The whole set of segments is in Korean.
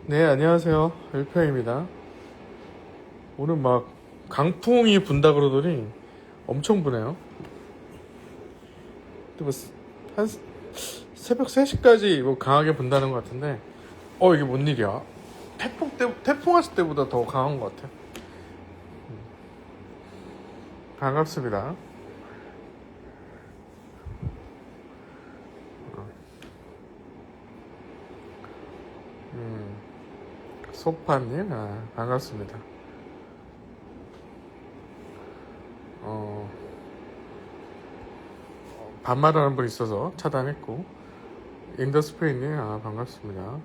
네, 안녕하세요. 일평입니다. 오늘 막 강풍이 분다 그러더니 엄청 부네요. 근데 뭐 한 새벽 3시까지 뭐 강하게 분다는 것 같은데, 이게 뭔 일이야? 태풍 왔을 때보다 더 강한 것 같아. 반갑습니다. 소파님, 반갑습니다. 어, 반말하는 분 있어서 차단했고, 인더스페인님, 반갑습니다.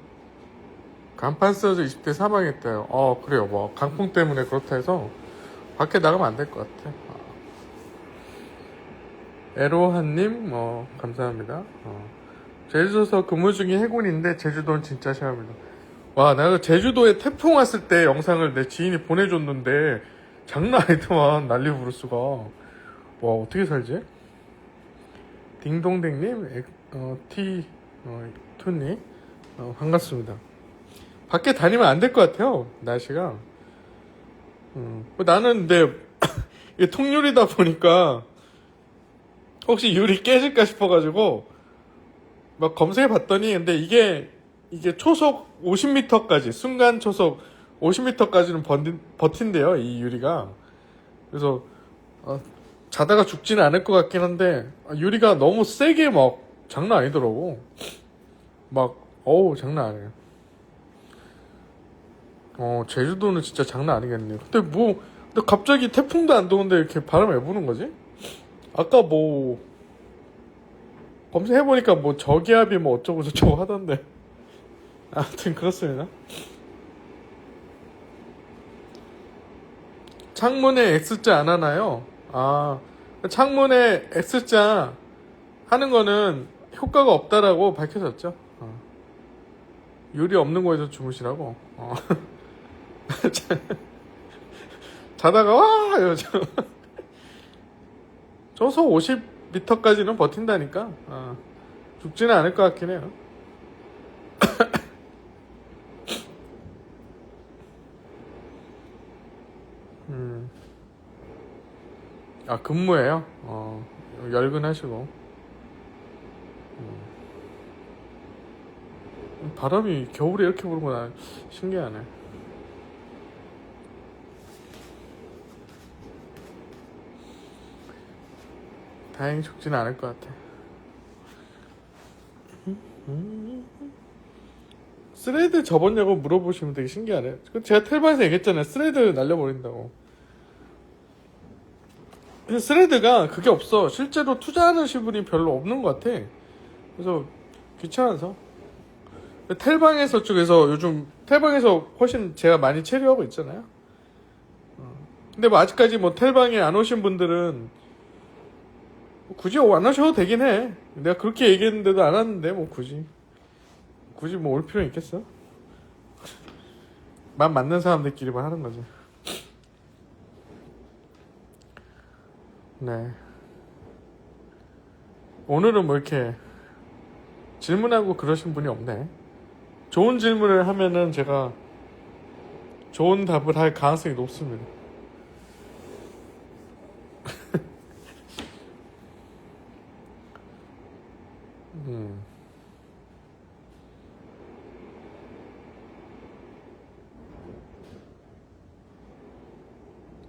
간판 쓰러져 20대 사망했대요. 그래요. 뭐 강풍 때문에 그렇다 해서 밖에 나가면 안 될 것 같아. 에로한님, 감사합니다. 제주도에서 근무 중인 해군인데 제주도는 진짜 시합니다. 와, 내가 제주도에 태풍 왔을 때 영상을 내 지인이 보내줬는데 장난 아니더만. 난리 부르스가. 와, 어떻게 살지? 딩동댕님, 투님, 반갑습니다. 밖에 다니면 안 될 것 같아요, 날씨가. 나는 근데 이게 통유리다 보니까 혹시 유리 깨질까 싶어가지고 막 검색해 봤더니, 근데 이게 초속 50m까지, 순간 초속 50m까지는 버틴대요, 이 유리가. 그래서 자다가 죽지는 않을 것 같긴 한데, 유리가 너무 세게 막 장난 아니더라고. 막 장난 아니에요. 제주도는 진짜 장난 아니겠네요. 근데 갑자기 태풍도 안 도는데 이렇게 바람 왜 부는 거지? 아까 뭐 검색해보니까 뭐 저기압이 뭐 어쩌고 저쩌고 하던데. 아무튼 그렇습니다. 창문에 X자 안 하나요? 창문에 X자 하는 거는 효과가 없다라고 밝혀졌죠. 유리 없는 거에서 주무시라고. 자다가 와 이러죠. 저속 50m까지는 버틴다니까. 죽지는 않을 것 같긴 해요. 근무예요. 열근하시고. 바람이 겨울에 이렇게 부는 건 신기하네. 다행히 죽지는 않을 것 같아. 스레드 접었냐고 물어보시면 되게 신기하네. 제가 텔방에서 얘기했잖아요. 스레드 날려버린다고. 근데 스레드가 그게 없어. 실제로 투자하는 분이 별로 없는 것 같아. 그래서 귀찮아서. 텔방에서 쪽에서 요즘 텔방에서 훨씬 제가 많이 체류하고 있잖아요. 근데 뭐 아직까지 뭐 텔방에 안 오신 분들은 굳이 안 하셔도 되긴 해. 내가 그렇게 얘기했는데도 안 왔는데 뭐 굳이 뭐 올 필요 있겠어? 맘 맞는 사람들끼리만 하는 거지. 네. 오늘은 뭐 이렇게 질문하고 그러신 분이 없네. 좋은 질문을 하면은 제가 좋은 답을 할 가능성이 높습니다.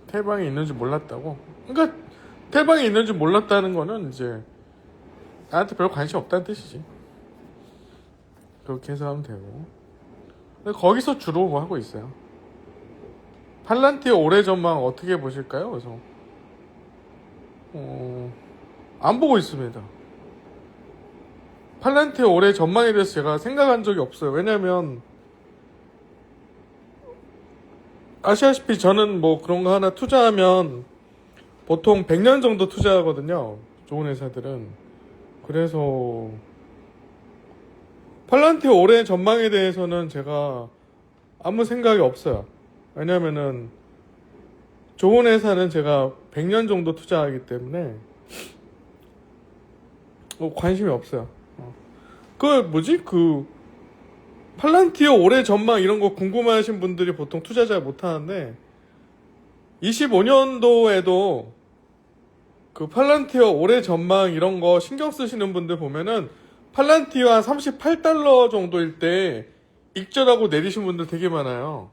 텔방에 있는지 몰랐다고? 그러니까 텔방에 있는지 몰랐다는 거는 이제 나한테 별 관심 없다는 뜻이지. 그렇게 해서 하면 되고. 근데 거기서 주로 뭐 하고 있어요. 팔란티어 올해 전망 어떻게 보실까요? 그래서 안 보고 있습니다. 팔란티어 올해 전망에 대해서 제가 생각한 적이 없어요. 왜냐면 아시다시피 저는 뭐 그런 거 하나 투자하면 보통 100년 정도 투자하거든요. 좋은 회사들은. 그래서 팔란티어 올해 전망에 대해서는 제가 아무 생각이 없어요. 왜냐면은 좋은 회사는 제가 100년 정도 투자하기 때문에 관심이 없어요. 팔란티어 올해 전망 이런 거 궁금해하신 분들이 보통 투자 잘 못하는데 25년도에도 그 팔란티어 올해 전망 이런 거 신경 쓰시는 분들 보면은 팔란티어 한 38달러 정도일 때 익절하고 내리신 분들 되게 많아요.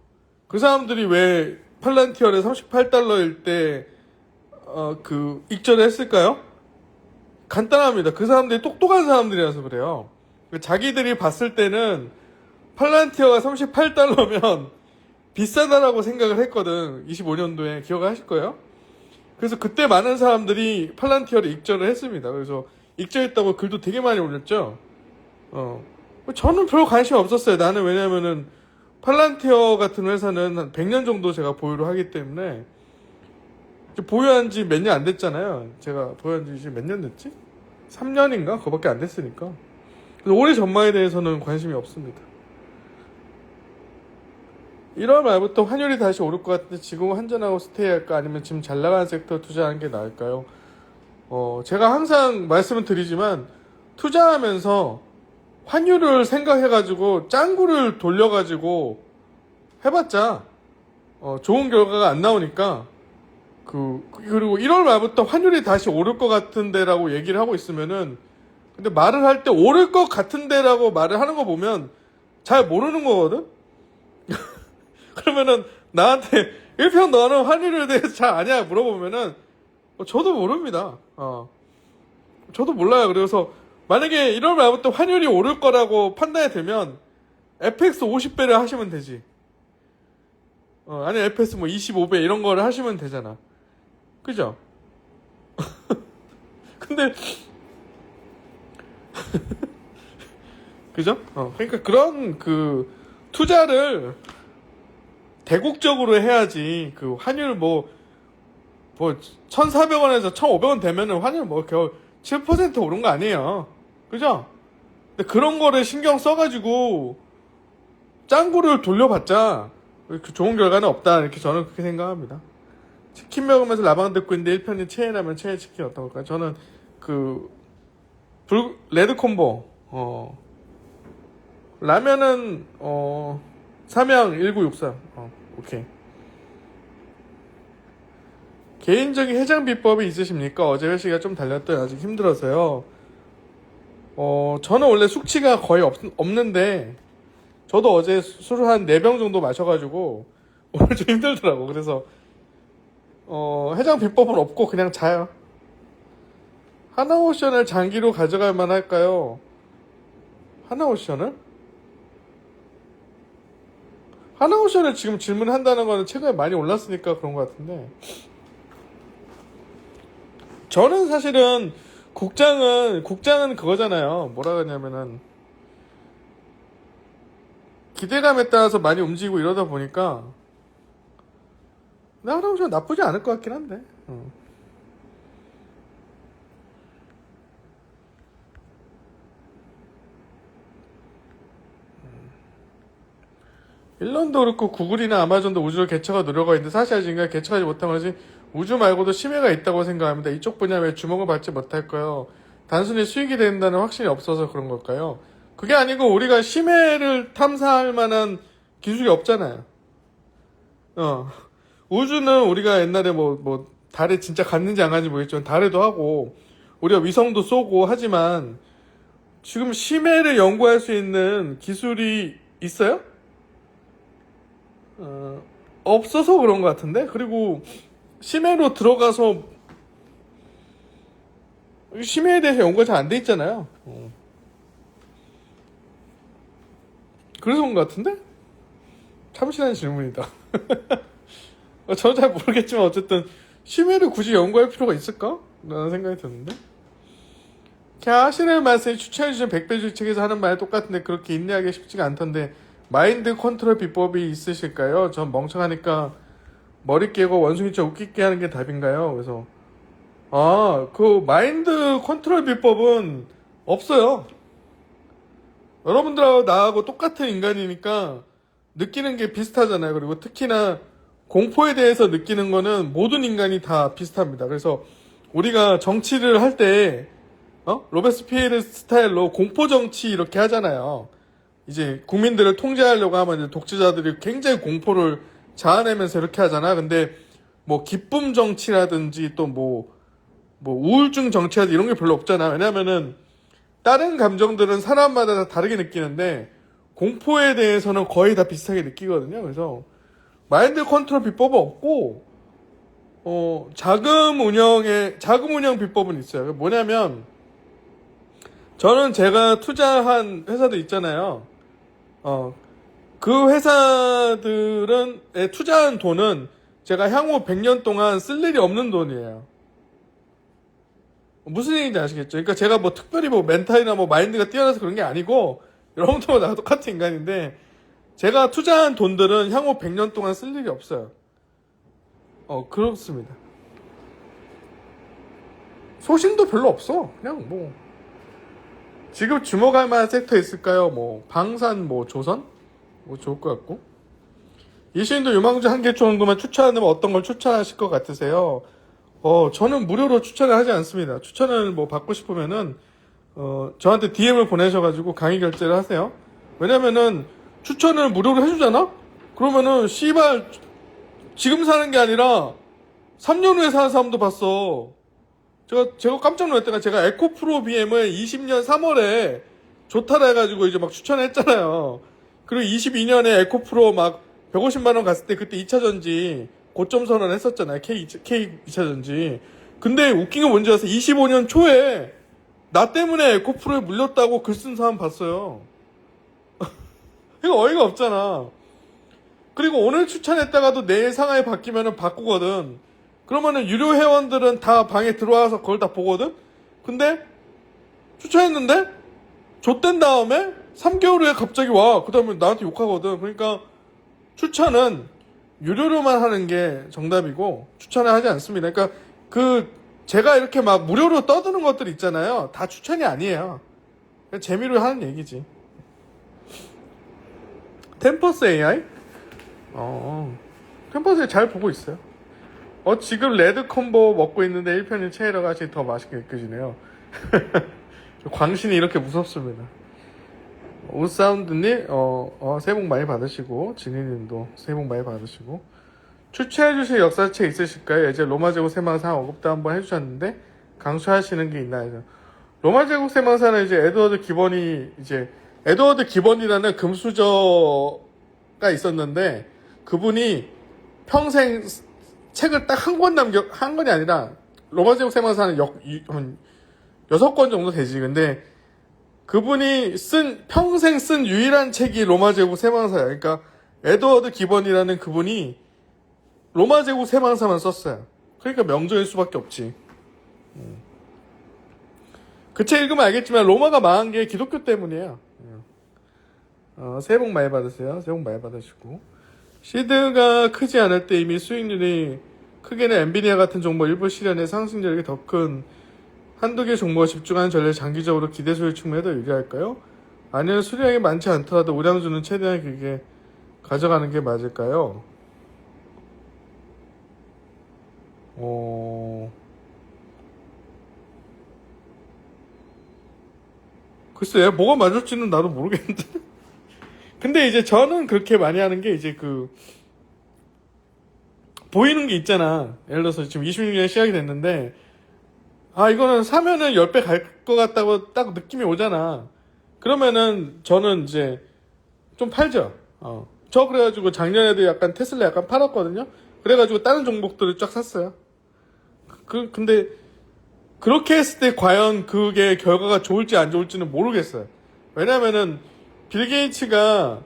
그 사람들이 왜 팔란티어를 38달러일 때 익절을 했을까요? 간단합니다. 그 사람들이 똑똑한 사람들이라서 그래요. 자기들이 봤을 때는 팔란티어가 38달러면 비싸다라고 생각을 했거든. 25년도에 기억하실 거예요? 그래서 그때 많은 사람들이 팔란티어를 익절을 했습니다. 그래서 익절했다고 글도 되게 많이 올렸죠. 저는 별 관심 없었어요. 나는 왜냐면은 팔란티어 같은 회사는 한 100년 정도 제가 보유를 하기 때문에 보유한 지 몇 년 안 됐잖아요. 제가 보유한 지 이제 몇 년 됐지? 3년인가? 그거밖에 안 됐으니까. 그래서 올해 전망에 대해서는 관심이 없습니다. 1월 말부터 환율이 다시 오를 것 같은데 지금 환전하고 스테이 할까? 아니면 지금 잘 나가는 섹터 투자하는 게 나을까요? 제가 항상 말씀을 드리지만 투자하면서 환율을 생각해가지고 짱구를 돌려가지고 해봤자 좋은 결과가 안 나오니까 그리고 1월 말부터 환율이 다시 오를 것 같은데라고 얘기를 하고 있으면은 근데 말을 할 때 오를 것 같은데라고 말을 하는 거 보면 잘 모르는 거거든? 그러면은 나한테 1평 너는 환율에 대해서 잘 아냐 물어보면은 저도 모릅니다. 저도 몰라요. 그래서 만약에 1월 말부터 환율이 오를 거라고 판단이 되면 FX 50배를 하시면 되지. 아니 FX 뭐 25배 이런 거를 하시면 되잖아. 그죠? 근데 그죠? 그러니까 그런 투자를 대국적으로 해야지. 환율 1,400원에서 1,500원 되면은 환율 겨우 7% 오른 거 아니에요. 그죠? 근데 그런 거를 신경 써가지고 짱구를 돌려봤자 좋은 결과는 없다. 이렇게 저는 그렇게 생각합니다. 치킨 먹으면서 라방 듣고 있는데 1편이 체인하면 체인 치킨 어떤 걸까요? 저는 레드 콤보 라면은 삼양 1963 오케이. 개인적인 해장 비법이 있으십니까? 어제 회식이 좀 달렸더니 아직 힘들어서요. 저는 원래 숙취가 거의 없는데 저도 어제 술을 한 4병 정도 마셔가지고 오늘 좀 힘들더라고. 그래서 해장 비법은 없고 그냥 자요. 하나오션을 장기로 가져갈 만할까요? 하나오션을? 하나오션을 지금 질문한다는 거는 최근에 많이 올랐으니까 그런 것 같은데 저는 사실은 국장은 그거잖아요. 뭐라 그러냐면은 기대감에 따라서 많이 움직이고 이러다 보니까 하나오션 나쁘지 않을 것 같긴 한데 일론도 그렇고 구글이나 아마존도 우주를 개척할 노력가 있는데 사실 아직 개척하지 못한 것이 우주 말고도 심해가 있다고 생각합니다. 이쪽 분야에 왜 주목을 받지 못할까요? 단순히 수익이 된다는 확신이 없어서 그런 걸까요? 그게 아니고 우리가 심해를 탐사할 만한 기술이 없잖아요. 우주는 우리가 옛날에 달에 진짜 갔는지 안 갔는지 모르겠지만 달에도 하고 우리가 위성도 쏘고 하지만 지금 심해를 연구할 수 있는 기술이 있어요? 없어서 그런 것 같은데? 그리고 심해로 들어가서 심해에 대해서 연구가 잘 안 돼 있잖아요. 그래서 그런 것 같은데? 참신한 질문이다. 저는 잘 모르겠지만 어쨌든 심해를 굳이 연구할 필요가 있을까? 라는 생각이 드는데 그냥 하시는 말씀이 추천해주신 100배 주책에서 하는 말 똑같은데 그렇게 인내하기 쉽지가 않던데 마인드 컨트롤 비법이 있으실까요? 전 멍청하니까 머리 깨고 원숭이처럼 웃기게 하는 게 답인가요? 그래서 마인드 컨트롤 비법은 없어요. 여러분들하고 나하고 똑같은 인간이니까 느끼는 게 비슷하잖아요. 그리고 특히나 공포에 대해서 느끼는 거는 모든 인간이 다 비슷합니다. 그래서 우리가 정치를 할 때 로베스피에르 스타일로 공포 정치 이렇게 하잖아요. 이제 국민들을 통제하려고 하면 이제 독재자들이 굉장히 공포를 자아내면서 이렇게 하잖아. 근데 뭐 기쁨 정치라든지 또 뭐 우울증 정치라든지 이런 게 별로 없잖아. 왜냐면은 다른 감정들은 사람마다 다 다르게 느끼는데 공포에 대해서는 거의 다 비슷하게 느끼거든요. 그래서 마인드 컨트롤 비법은 없고 자금 운영 비법은 있어요. 뭐냐면 저는 제가 투자한 회사도 있잖아요. 그 회사들은 투자한 돈은 제가 향후 100년 동안 쓸 일이 없는 돈이에요. 무슨 얘기인지 아시겠죠? 그러니까 제가 뭐 특별히 뭐 멘탈이나 뭐 마인드가 뛰어나서 그런 게 아니고 여러분들과 나랑 똑같은 인간인데 제가 투자한 돈들은 향후 100년 동안 쓸 일이 없어요. 그렇습니다. 소신도 별로 없어. 그냥 뭐 지금 주목할 만한 섹터 있을까요? 뭐 방산, 뭐 조선? 뭐 좋을 것 같고. 이시인도 유망주 한 개 정도만 추천하면 어떤 걸 추천하실 것 같으세요? 저는 무료로 추천을 하지 않습니다. 추천을 뭐 받고 싶으면은 저한테 DM을 보내셔가지고 강의 결제를 하세요. 왜냐면은 추천을 무료로 해주잖아? 그러면은 씨발 지금 사는 게 아니라 3년 후에 사는 사람도 봤어. 제가 깜짝 놀랐다가 제가 에코프로 BM을 20년 3월에 좋다라 해가지고 이제 막 추천했잖아요. 그리고 22년에 에코프로 막 150만원 갔을 때 그때 2차전지 고점 선언 했었잖아요. K 2차전지. 근데 웃긴 게 뭔지 아세요? 25년 초에 나 때문에 에코프로에 물렸다고 글 쓴 사람 봤어요. 이거 어이가 없잖아. 그리고 오늘 추천했다가도 내일 상황이 바뀌면은 바꾸거든. 그러면은 유료 회원들은 다 방에 들어와서 그걸 다 보거든? 근데 추천했는데 좆된 다음에 3개월 후에 갑자기 와. 그 다음에 나한테 욕하거든. 그러니까 추천은 유료로만 하는 게 정답이고 추천을 하지 않습니다. 그러니까 제가 이렇게 막 무료로 떠드는 것들 있잖아요. 다 추천이 아니에요. 그냥 재미로 하는 얘기지. 템퍼스 AI? 템퍼스 AI 잘 보고 있어요. 지금 레드 콤보 먹고 있는데 1편인 체이러가 아직 더 맛있게 느껴지네요. 광신이 이렇게 무섭습니다. 우사운드님, 새해 복 많이 받으시고, 진희님도 새해 복 많이 받으시고, 추천해주실 역사책 있으실까요? 이제 로마 제국 세망사 언급도 한번 해주셨는데, 강추하시는 게 있나요? 로마 제국 세망사는 이제 에드워드 기본이라는 금수저가 있었는데, 그분이 평생 책을 딱 한 권이 아니라, 로마 제국 세망사는 한 6권 정도 되지. 근데, 그분이 평생 쓴 유일한 책이 로마 제국 세망사야. 그러니까, 에드워드 기본이라는 그분이 로마 제국 세망사만 썼어요. 그러니까 명저일 수밖에 없지. 그 책 읽으면 알겠지만, 로마가 망한 게 기독교 때문이에요. 새해 복 많이 받으세요. 새해 복 많이 받으시고. 시드가 크지 않을 때 이미 수익률이 크게는 엔비디아 같은 종목 일부 실현의 상승률이 더 큰 한두 개 종목에 집중하는 전략이 장기적으로 기대 수익 측면에 더 유리할까요? 아니면 수량이 많지 않더라도 우량주는 최대한 길게 가져가는 게 맞을까요? 글쎄, 뭐가 맞을지는 나도 모르겠는데. 근데 이제 저는 그렇게 많이 하는 게 이제 보이는 게 있잖아. 예를 들어서 지금 26년에 시작이 됐는데, 이거는 사면은 10배 갈 것 같다고 딱 느낌이 오잖아. 그러면은 저는 이제 좀 팔죠. 저 그래가지고 작년에도 약간 테슬라 약간 팔았거든요. 그래가지고 다른 종목들을 쫙 샀어요. 근데 그렇게 했을 때 과연 그게 결과가 좋을지 안 좋을지는 모르겠어요. 왜냐면은 빌 게이츠가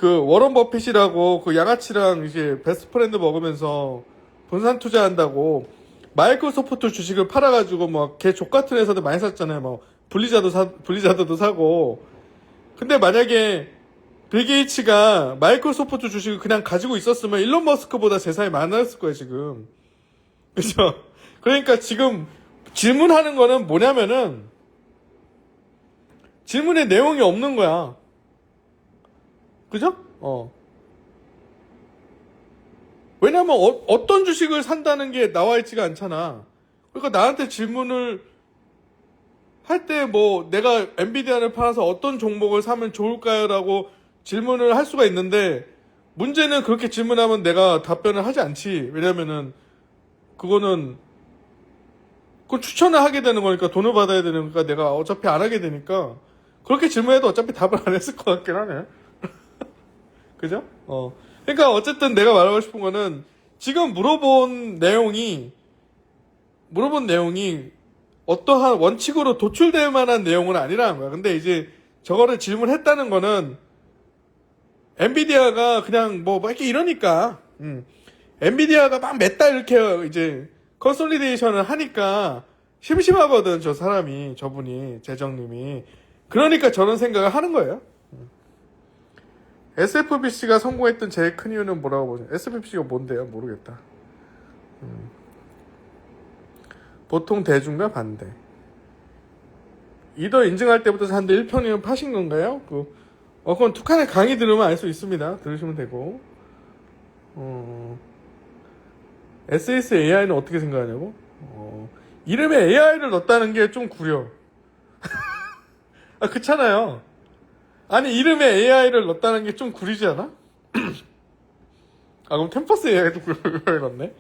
워런 버핏이라고 양아치랑 이제 베스트 프렌드 먹으면서 분산 투자한다고 마이크로소프트 주식을 팔아가지고 걔 족같은 회사들 많이 샀잖아요. 블리자드도 사고. 근데 만약에 빌 게이츠가 마이크로소프트 주식을 그냥 가지고 있었으면 일론 머스크보다 재산이 많았을 거예요, 지금. 그죠? 그러니까 지금 질문하는 거는 뭐냐면은 질문에 내용이 없는 거야. 그죠? 왜냐면 어떤 주식을 산다는 게 나와 있지가 않잖아. 그러니까 나한테 질문을 할 때 뭐 내가 엔비디아를 팔아서 어떤 종목을 사면 좋을까요? 라고 질문을 할 수가 있는데 문제는 그렇게 질문하면 내가 답변을 하지 않지. 왜냐면은 그거는 그 추천을 하게 되는 거니까 돈을 받아야 되는 거니까 내가 어차피 안 하게 되니까 그렇게 질문해도 어차피 답을 안 했을 것 같긴 하네. 그죠? 그러니까 어쨌든 내가 말하고 싶은 거는 지금 물어본 내용이 어떠한 원칙으로 도출될 만한 내용은 아니라는 거야. 근데 이제 저거를 질문했다는 거는 엔비디아가 그냥 뭐 이렇게 이러니까, 엔비디아가 막 몇 달 이렇게 이제 컨솔리데이션을 하니까 심심하거든, 저분이, 재정님이. 그러니까 저런 생각을 하는 거예요. SFBC가 성공했던 제일 큰 이유는 뭐라고 보죠? SFBC가 뭔데요? 모르겠다. 보통 대중과 반대. 이더 인증할 때부터 사람들 1편이면 파신 건가요? 그건 툭하나 강의 들으면 알 수 있습니다. 들으시면 되고. SSAI는 어떻게 생각하냐고? 이름에 AI를 넣었다는 게 좀 구려. 아, 그렇잖아요. 아니, 이름에 AI를 넣었다는 게 좀 구리지 않아? 그럼 캠퍼스 AI도 그걸 넣네?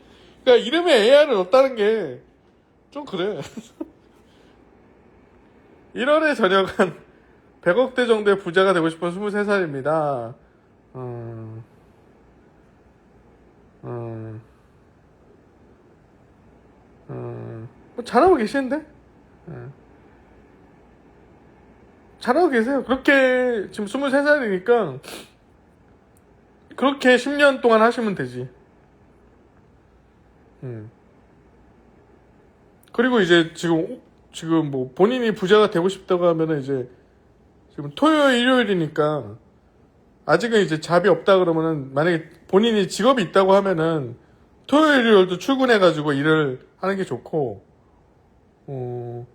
그러니까 이름에 AI를 넣었다는 게 좀 그래. 1월에 전역한 100억대 정도의 부자가 되고 싶은 23살입니다. 뭐 잘하고 계시는데? 잘하고 계세요. 그렇게 지금 23살이니까 그렇게 10년 동안 하시면 되지. 그리고 이제 지금 뭐 본인이 부자가 되고 싶다고 하면은 이제 지금 토요일, 일요일이니까 아직은 이제 잡이 없다 그러면은 만약에 본인이 직업이 있다고 하면은 토요일, 일요일도 출근해가지고 일을 하는 게 좋고, 뭐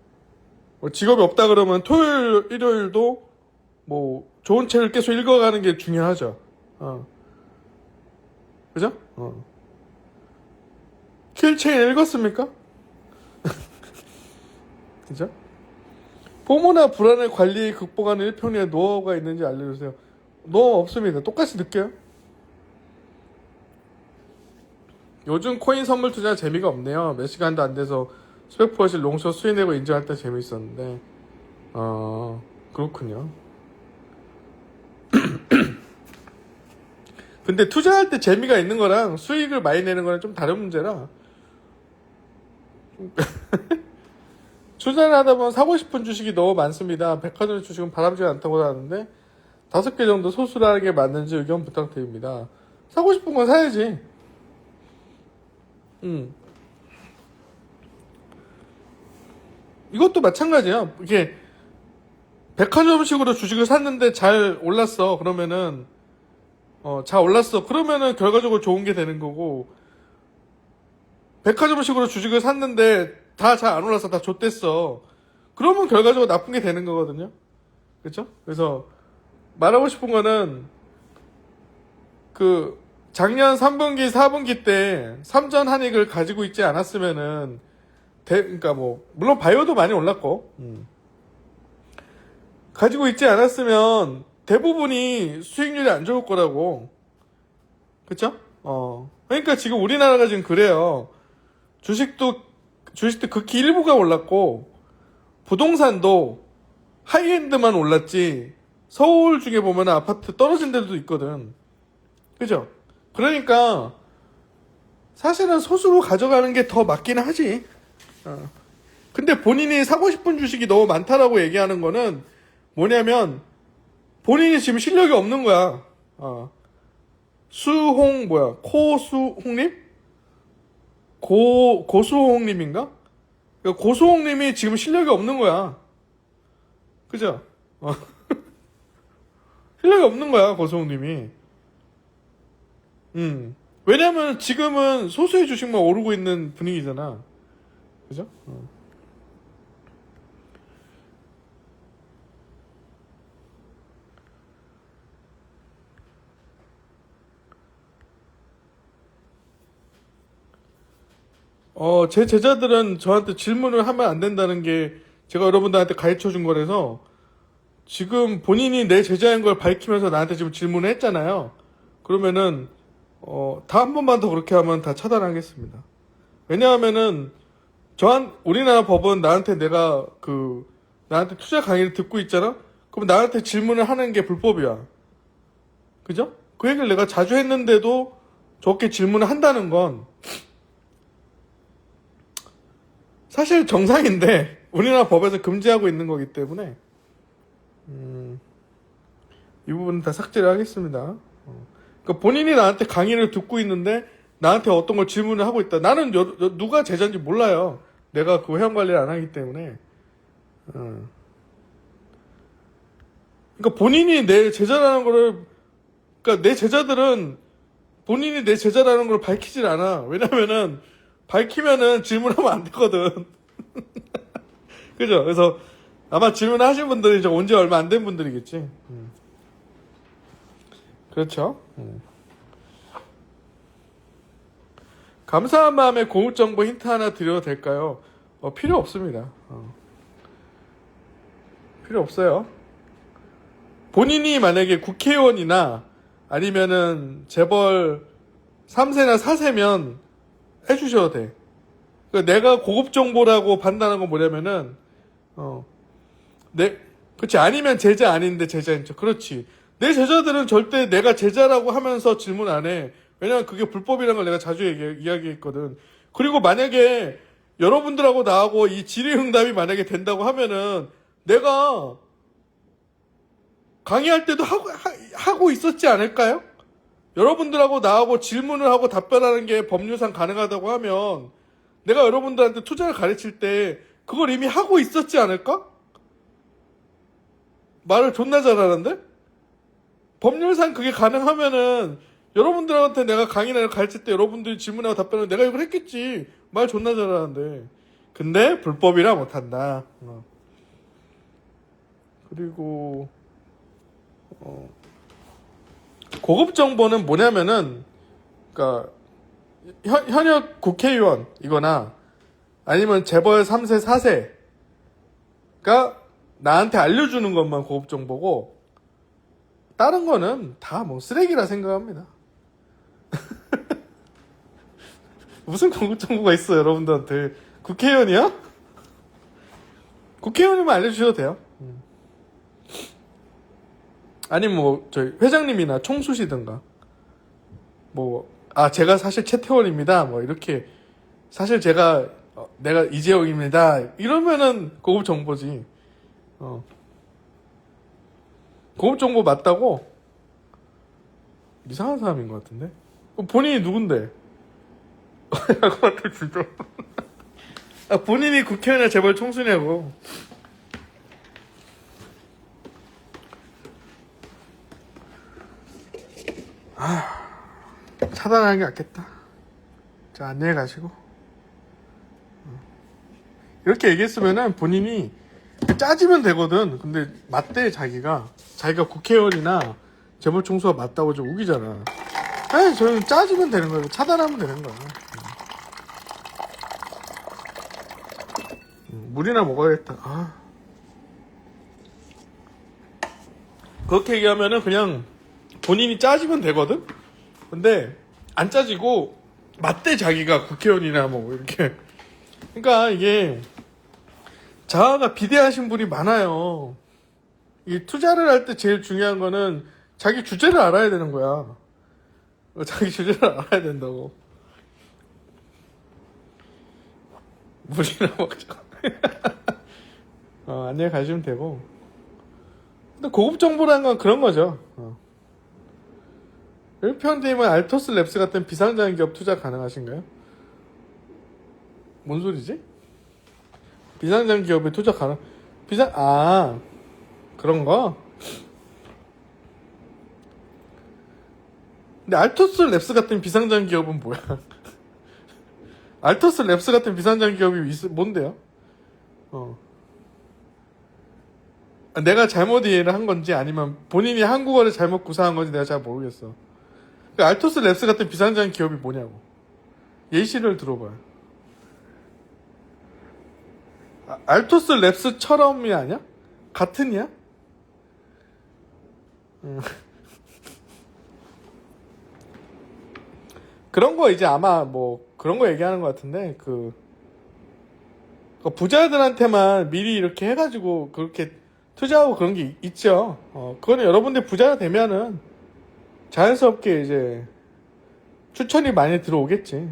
직업이 없다 그러면 토요일, 일요일도 뭐 좋은 책을 계속 읽어가는 게 중요하죠. 그죠? 킬체인 읽었습니까? 그죠? 포모나 불안을 관리 극복하는 1편의 노하우가 있는지 알려주세요. 노하우 없습니다. 똑같이 느껴요. 요즘 코인 선물 투자 재미가 없네요. 몇 시간도 안 돼서 스펙포시 롱숏 수익내고 인증할 때 재밌었는데. 그렇군요. 근데 투자할 때 재미가 있는 거랑 수익을 많이 내는 거랑 좀 다른 문제라. 투자를 하다 보면 사고 싶은 주식이 너무 많습니다. 백화점 주식은 바람직하지 않다고 하는데 5개 정도 소수라는 게 맞는지 의견 부탁드립니다. 사고 싶은 건 사야지. 이것도 마찬가지야. 이게 백화점식으로 주식을 샀는데 잘 올랐어. 그러면은 잘 올랐어. 그러면은 결과적으로 좋은 게 되는 거고, 백화점식으로 주식을 샀는데 다 잘 안 올라서 다 좆됐어. 그러면 결과적으로 나쁜 게 되는 거거든요. 그렇죠? 그래서 말하고 싶은 거는 작년 3분기, 4분기 때 삼전 한익을 가지고 있지 않았으면은 그러니까 뭐 물론 바이오도 많이 올랐고, 가지고 있지 않았으면 대부분이 수익률이 안 좋을 거라고. 그쵸? 그러니까 지금 우리나라가 지금 그래요. 주식도 극히 일부가 올랐고, 부동산도 하이엔드만 올랐지, 서울 중에 보면 아파트 떨어진 데도 있거든. 그죠? 그러니까, 사실은 소수로 가져가는 게 더 맞긴 하지. 근데 본인이 사고 싶은 주식이 너무 많다라고 얘기하는 거는 뭐냐면, 본인이 지금 실력이 없는 거야. 코수홍님? 고수홍님인가? 고수홍님이 지금 실력이 없는 거야. 그죠? 실력이 없는 거야, 고수홍님이. 왜냐면 지금은 소수의 주식만 오르고 있는 분위기잖아. 그죠? 제 제자들은 저한테 질문을 하면 안 된다는 게 제가 여러분들한테 가르쳐 준 거라서 지금 본인이 내 제자인 걸 밝히면서 나한테 지금 질문을 했잖아요. 그러면은 다 한 번만 더 그렇게 하면 다 차단하겠습니다. 왜냐하면은 우리나라 법은 나한테 나한테 투자 강의를 듣고 있잖아? 그럼 나한테 질문을 하는 게 불법이야. 그죠? 그 얘기를 내가 자주 했는데도 저렇게 질문을 한다는 건 사실 정상인데 우리나라 법에서 금지하고 있는 거기 때문에 이 부분은 다 삭제를 하겠습니다. 그러니까 본인이 나한테 강의를 듣고 있는데 나한테 어떤 걸 질문을 하고 있다. 나는 누가 제자인지 몰라요. 내가 그 회원 관리를 안 하기 때문에. 그러니까 본인이 내 제자라는 거를, 그러니까 내 제자들은 본인이 내 제자라는 걸 밝히질 않아. 왜냐면은 밝히면은 질문하면 안 되거든. 그죠? 그래서 아마 질문하신 분들이 온 지 얼마 안 된 분들이겠지. 그렇죠? 감사한 마음에 고급 정보 힌트 하나 드려도 될까요? 필요 없습니다. 필요 없어요. 본인이 만약에 국회의원이나 아니면은 재벌 3세나 4세면 해주셔도 돼. 그러니까 내가 고급 정보라고 판단한 건 뭐냐면은, 그렇지. 아니면 제자 아닌데 제자인 척. 그렇지. 내 제자들은 절대 내가 제자라고 하면서 질문 안 해. 왜냐면 그게 불법이라는 걸 내가 자주 이야기했거든. 그리고 만약에 여러분들하고 나하고 이 질의응답이 만약에 된다고 하면은 내가 강의할 때도 하고 있었지 않을까요? 여러분들하고 나하고 질문을 하고 답변하는 게 법률상 가능하다고 하면 내가 여러분들한테 투자를 가르칠 때 그걸 이미 하고 있었지 않을까? 말을 존나 잘하는데? 법률상 그게 가능하면은 여러분들한테 내가 강의를 가르칠 때 여러분들이 질문하고 답변을 내가 이걸 했겠지. 말 존나 잘하는데. 근데 불법이라 못한다. 그리고 고급 정보는 뭐냐면은, 그러니까 현역 국회의원 이거나 아니면 재벌 3세 4세가 나한테 알려주는 것만 고급 정보고 다른 거는 다 뭐 쓰레기라 생각합니다. 무슨 고급 정보가 있어 여러분들한테. 국회의원이야? 국회의원이면 알려주셔도 돼요. 아니면 뭐 저희 회장님이나 총수시든가 제가 사실 최태원입니다 뭐 이렇게 사실 내가 이재용입니다 이러면은 고급 정보지. 고급 정보 맞다고? 이상한 사람인 것 같은데? 본인이 누군데? 것 같아 진짜. 본인이 국회의원이나 재벌 총수냐고. 차단하는 게 낫겠다. 자, 안녕히 가시고. 이렇게 얘기했으면은 본인이 짜지면 되거든. 근데 맞대 자기가 국회의원이나 재벌 총수가 맞다고 좀 우기잖아. 저는 짜지면 되는 거예요. 차단하면 되는 거야. 물이나 먹어야겠다. 그렇게 얘기하면은 그냥 본인이 짜지면 되거든? 근데 안 짜지고 맞대 자기가 국회의원이나 뭐 이렇게. 그러니까 이게 자아가 비대하신 분이 많아요. 이 투자를 할 때 제일 중요한 거는 자기 주제를 알아야 되는 거야. 자기 주제를 알아야 된다고. 물이나 먹자. 안녕히 가시면 되고. 근데 고급 정보라는 건 그런 거죠. 1평님은 알토스 랩스 같은 비상장 기업 투자 가능하신가요? 뭔 소리지? 비상장 기업에 투자 그런 거? 근데 알토스 랩스 같은 비상장 기업은 뭐야? 알토스 랩스 같은 비상장 기업이 뭔데요? 내가 잘못 이해를 한 건지 아니면 본인이 한국어를 잘못 구사한 건지 내가 잘 모르겠어. 그러니까 알토스 랩스 같은 비상장 기업이 뭐냐고. 예시를 들어봐요. 알토스 랩스처럼이 아니야? 같은이야? 그런 거 이제 아마 뭐 그런 거 얘기하는 것 같은데 그 부자들한테만 미리 이렇게 해가지고 그렇게 투자하고 그런 게 있죠. 그거는 여러분들 부자가 되면은 자연스럽게 이제 추천이 많이 들어오겠지.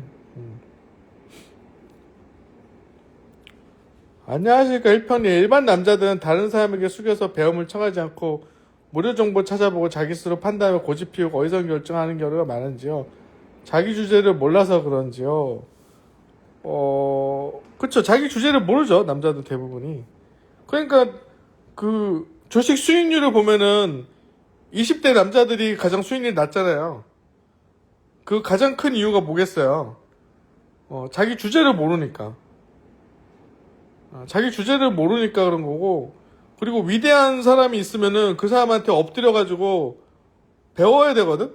안녕하십니까 1편이 일반 남자들은 다른 사람에게 숙여서 배움을 청하지 않고 무료 정보 찾아보고 자기 스스로 판단하며 고집 피우고 어리석은 결정하는 경우가 많은지요. 자기 주제를 몰라서 그런지요. 그쵸. 자기 주제를 모르죠. 남자들 대부분이. 그러니까 그 주식 수익률을 보면은 20대 남자들이 가장 수익률이 낮잖아요. 그 가장 큰 이유가 뭐겠어요? 자기 주제를 모르니까. 자기 주제를 모르니까 그런 거고, 그리고 위대한 사람이 있으면은 그 사람한테 엎드려가지고 배워야 되거든?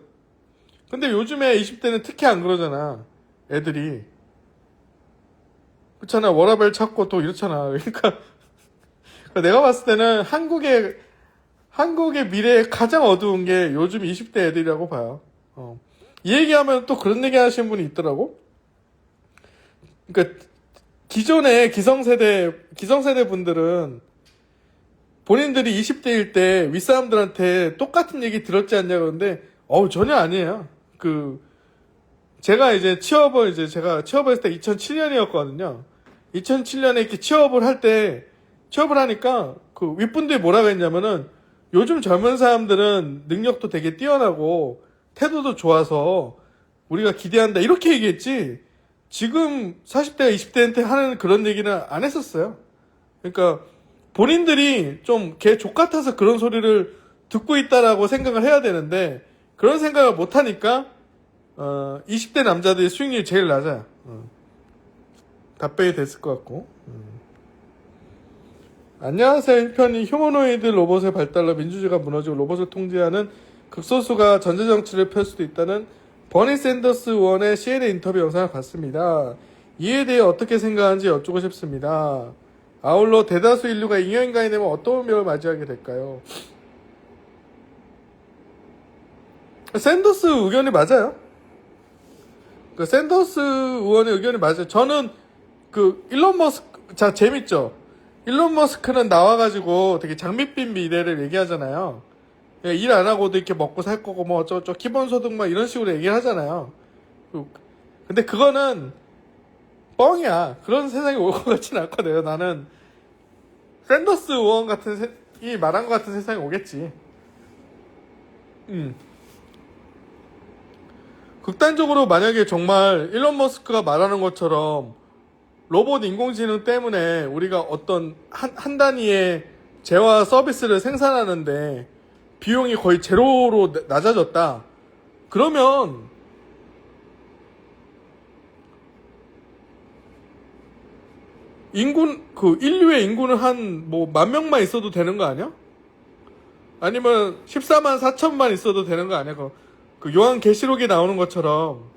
근데 요즘에 20대는 특히 안 그러잖아. 애들이. 그렇잖아. 워라밸 찾고 또 이렇잖아. 그러니까 내가 봤을 때는 한국의 미래에 가장 어두운 게 요즘 20대 애들이라고 봐요. 이 얘기하면 또 그런 얘기 하시는 분이 있더라고. 그러니까 기존의 기성세대 분들은 본인들이 20대일 때 윗사람들한테 똑같은 얘기 들었지 않냐 그러는데, 전혀 아니에요. 제가 취업을 했을 때 2007년이었거든요. 2007년에 이렇게 취업을 하니까 그 윗분들이 뭐라고 했냐면은 요즘 젊은 사람들은 능력도 되게 뛰어나고 태도도 좋아서 우리가 기대한다 이렇게 얘기했지, 지금 40대가 20대한테 하는 그런 얘기는 안 했었어요. 그러니까 본인들이 좀 걔 족같아서 그런 소리를 듣고 있다라고 생각을 해야 되는데 그런 생각을 못 하니까 20대 남자들의 수익률이 제일 낮아요. 답변이 됐을 것 같고. 안녕하세요 1편이 휴머노이드 로봇의 발달로 민주주의가 무너지고 로봇을 통제하는 극소수가 전제정치를 펼 수도 있다는 버니 샌더스 의원의 CNN 인터뷰 영상을 봤습니다. 이에 대해 어떻게 생각하는지 여쭙고 싶습니다. 아울러 대다수 인류가 잉여인간이 되면 어떤 운명을 맞이하게 될까요? 샌더스 의견이 맞아요. 샌더스 의원의 의견이 맞아요. 저는 일론 머스크, 재밌죠? 일론 머스크는 나와가지고 되게 장밋빛 미래를 얘기하잖아요. 일 안 하고도 이렇게 먹고 살 거고 뭐 어쩌고 기본소득 이런 식으로 얘기를 하잖아요. 근데 그거는 뻥이야. 그런 세상이 올 것 같진 않거든요. 나는 샌더스 의원 이 말한 것 같은 세상이 오겠지. 극단적으로 만약에 정말 일론 머스크가 말하는 것처럼 로봇 인공지능 때문에 우리가 어떤 한 단위의 재화 서비스를 생산하는데 비용이 거의 제로로 낮아졌다. 그러면 인류의 인구는 한 10,000명만 있어도 되는 거 아니야? 아니면 14만 4천만 있어도 되는 거 아니야? 요한계시록에 나오는 것처럼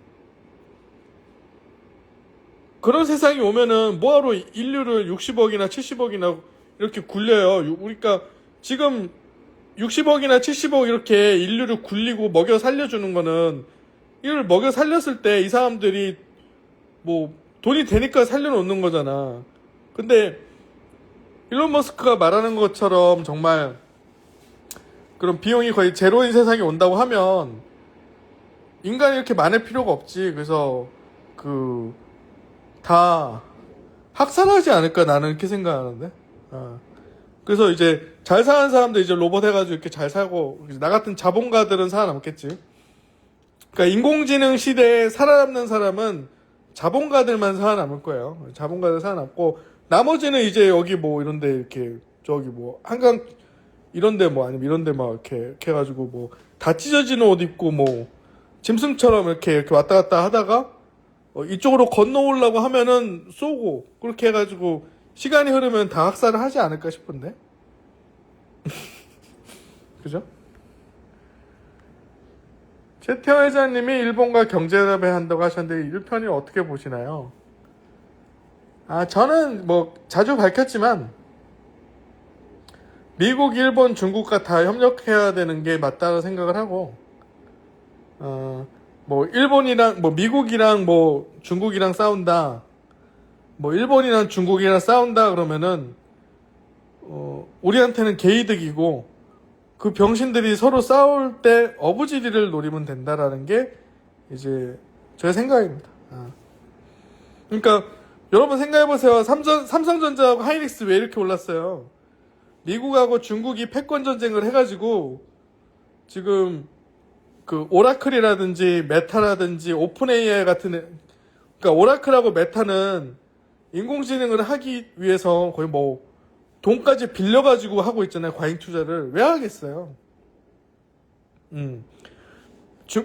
그런 세상이 오면은 뭐하러 인류를 60억이나 70억이나 이렇게 굴려요. 그러니까 지금 60억이나 70억 이렇게 인류를 굴리고 먹여 살려주는 거는, 이걸 먹여 살렸을 때 이 사람들이 돈이 되니까 살려놓는 거잖아. 근데 일론 머스크가 말하는 것처럼 정말 그런 비용이 거의 제로인 세상이 온다고 하면 인간이 이렇게 많을 필요가 없지. 그래서 다 학살하지 않을까 나는 이렇게 생각하는데. 그래서 이제 잘 사는 사람들 이제 로봇 해가지고 이렇게 잘 살고, 나 같은 자본가들은 살아남겠지. 그러니까 인공지능 시대에 살아남는 사람은 자본가들만 살아남을 거예요. 자본가들 살아남고 나머지는 이제 여기 이런데 이렇게 저기 한강 이런데 아니면 이런데 이렇게 해가지고 다 찢어지는 옷 입고 짐승처럼 이렇게 왔다 갔다 하다가 이쪽으로 건너오려고 하면은 쏘고, 그렇게 해가지고 시간이 흐르면 다 학살을 하지 않을까 싶은데. 그죠? 최태원 회장님이 일본과 경제협회 한다고 하셨는데 1편이 어떻게 보시나요? 저는 뭐 자주 밝혔지만 미국, 일본, 중국과 다 협력해야 되는 게 맞다고 생각을 하고, 뭐 일본이랑 뭐 미국이랑 뭐 중국이랑 싸운다, 뭐 일본이랑 중국이랑 싸운다 그러면은 우리한테는 개이득이고, 그 병신들이 서로 싸울 때 어부지리를 노리면 된다라는 게 이제 저의 생각입니다. 그러니까 여러분 생각해보세요. 삼성전자하고 하이닉스 왜 이렇게 올랐어요? 미국하고 중국이 패권 전쟁을 해가지고 지금 그 오라클이라든지 메타라든지 오픈 AI 같은 그러니까 오라클하고 메타는 인공지능을 하기 위해서 거의 뭐 돈까지 빌려가지고 하고 있잖아요. 과잉 투자를 왜 하겠어요?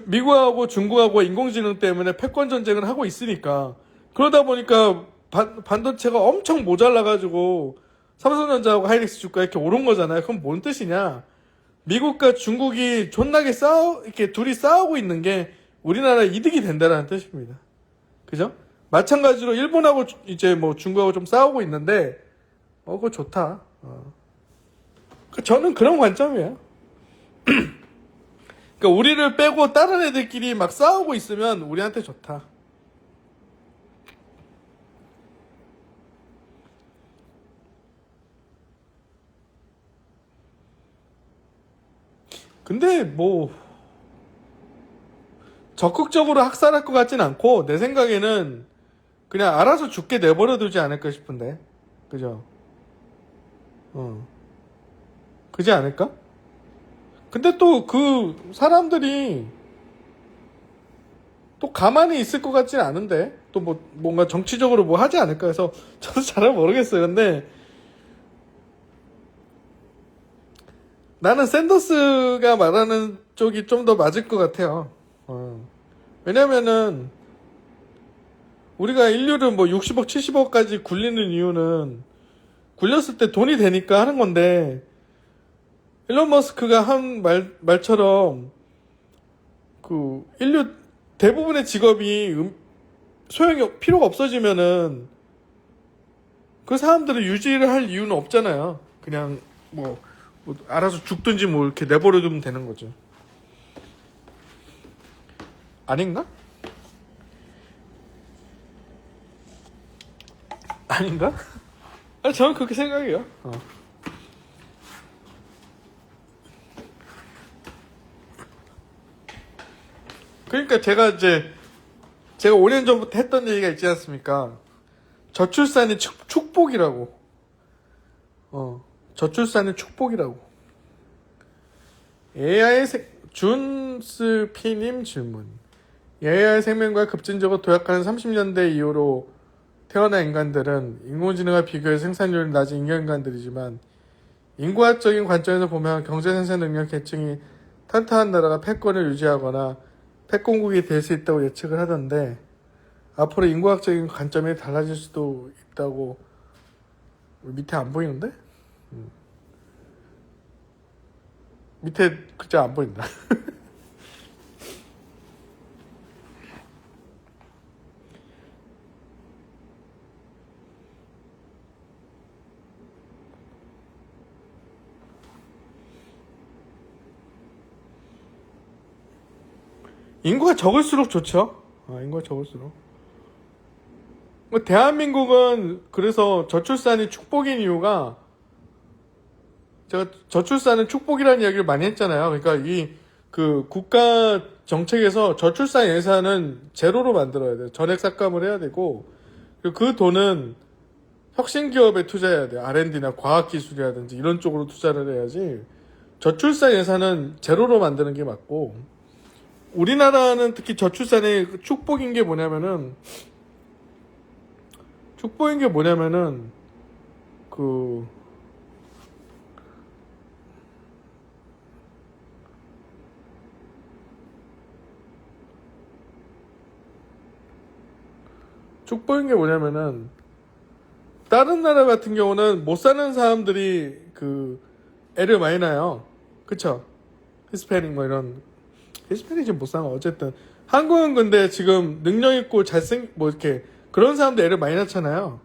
미국하고 중국하고 인공지능 때문에 패권 전쟁을 하고 있으니까, 그러다 보니까 반도체가 엄청 모자라가지고 삼성전자하고 하이닉스 주가 이렇게 오른 거잖아요. 그럼 뭔 뜻이냐? 미국과 중국이 존나게 이렇게 둘이 싸우고 있는 게 우리나라 이득이 된다는 뜻입니다. 그죠? 마찬가지로 일본하고 이제 뭐 중국하고 좀 싸우고 있는데, 그거 좋다. 저는 그런 관점이에요. 그러니까 우리를 빼고 다른 애들끼리 막 싸우고 있으면 우리한테 좋다. 근데 뭐 적극적으로 학살할 것 같진 않고, 내 생각에는 그냥 알아서 죽게 내버려 두지 않을까 싶은데. 그죠? 그지 않을까? 근데 또 그 사람들이 또 가만히 있을 것 같진 않은데, 또 뭐 뭔가 정치적으로 뭐 하지 않을까 해서 저도 잘 모르겠어요. 근데 나는 샌더스가 말하는 쪽이 좀 더 맞을 것 같아요. 왜냐면은 우리가 인류를 뭐 60억, 70억까지 굴리는 이유는 굴렸을 때 돈이 되니까 하는 건데, 일론 머스크가 한 말처럼 그 인류 대부분의 직업이 필요가 없어지면은 그 사람들을 유지를 할 이유는 없잖아요. 그냥 뭐 알아서 죽든지 뭐 이렇게 내버려두면 되는 거죠. 아닌가? 아닌가? 저는 그렇게 생각해요. 그러니까 제가 5년 전부터 했던 얘기가 있지 않습니까? 저출산이 축복이라고. 저출산은 축복이라고. 준스 P님 질문. AI 생명과 급진적으로 도약하는 30년대 이후로 태어난 인간들은 인공지능과 비교해 생산률이 낮은 인간들이지만, 인구학적인 관점에서 보면 경제 생산 능력 계층이 탄탄한 나라가 패권을 유지하거나 패권국이 될 수 있다고 예측을 하던데, 앞으로 인구학적인 관점이 달라질 수도 있다고. 밑에 안 보이는데? 밑에 글자 안 보인다. 인구가 적을수록 좋죠. 인구가 적을수록. 대한민국은 그래서 저출산이 축복인 이유가, 제가 저출산은 축복이라는 이야기를 많이 했잖아요. 그러니까 그 국가 정책에서 저출산 예산은 제로로 만들어야 돼요. 전액 삭감을 해야 되고, 그리고 그 돈은 혁신 기업에 투자해야 돼요. R&D나 과학기술이라든지 이런 쪽으로 투자를 해야지, 저출산 예산은 제로로 만드는 게 맞고, 우리나라는 특히 저출산의 축복인 게 뭐냐면은 그 축복인 게 뭐냐면은, 다른 나라 같은 경우는 못 사는 사람들이 그 애를 많이 낳아요. 그쵸? 히스패닉 뭐 이런, 히스패닉이 지금 못 사는 거 어쨌든, 한국은 근데 지금 능력 있고 뭐 이렇게 그런 사람들 애를 많이 낳잖아요.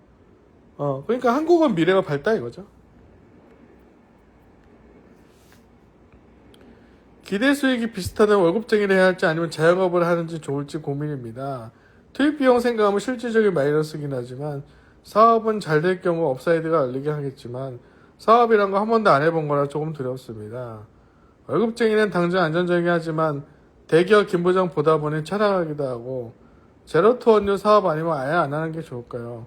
그러니까 한국은 미래가 밝다 이거죠. 기대 수익이 비슷하다면 월급쟁이를 해야 할지 아니면 자영업을 하는지 좋을지 고민입니다. 투입 비용 생각하면 실질적인 마이너스긴 하지만 사업은 잘 될 경우 업사이드가 열리게 하겠지만 사업이란 거 한 번도 안 해본 거라 조금 두렵습니다. 월급쟁이는 당장 안정적이긴 하지만 대기업 김부장 보다 보니 찾아가기도 하고 제로투 원료 사업 아니면 아예 안 하는 게 좋을까요?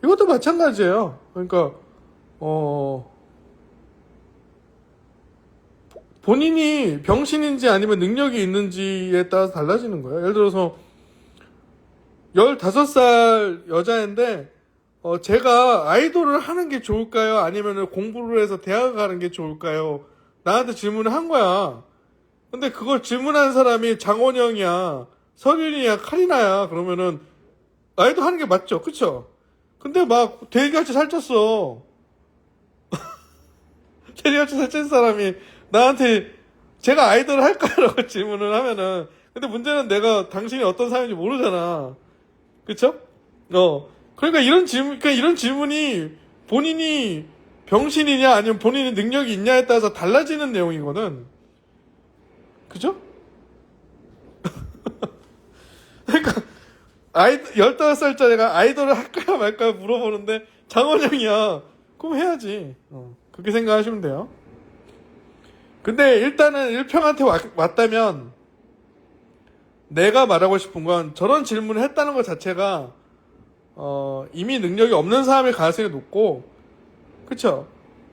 이것도 마찬가지예요. 그러니까 본인이 병신인지 아니면 능력이 있는지에 따라서 달라지는 거예요. 예를 들어서 15살 여자인데 제가 아이돌을 하는 게 좋을까요? 아니면 공부를 해서 대학을 가는 게 좋을까요? 나한테 질문을 한 거야. 근데 그걸 질문한 사람이 장원영이야, 설윤이야, 카리나야. 그러면은 아이돌 하는 게 맞죠, 그쵸? 근데 막 돼지같이 살쪘어. 돼지같이 살찐 사람이 나한테 제가 아이돌을 할까요? 라고 질문을 하면은, 근데 문제는 내가 당신이 어떤 사람인지 모르잖아. 그쵸? 그러니까 이런 질문이 본인이 병신이냐 아니면 본인이 능력이 있냐에 따라서 달라지는 내용이거든. 그죠? 그러니까 15살짜리가 아이돌을 할까요 말까요 물어보는데 장원영이야. 그럼 해야지. 그렇게 생각하시면 돼요. 근데 일단은 일평한테 왔다면 내가 말하고 싶은 건 저런 질문을 했다는 것 자체가 이미 능력이 없는 사람의 가능성이 높고, 그쵸?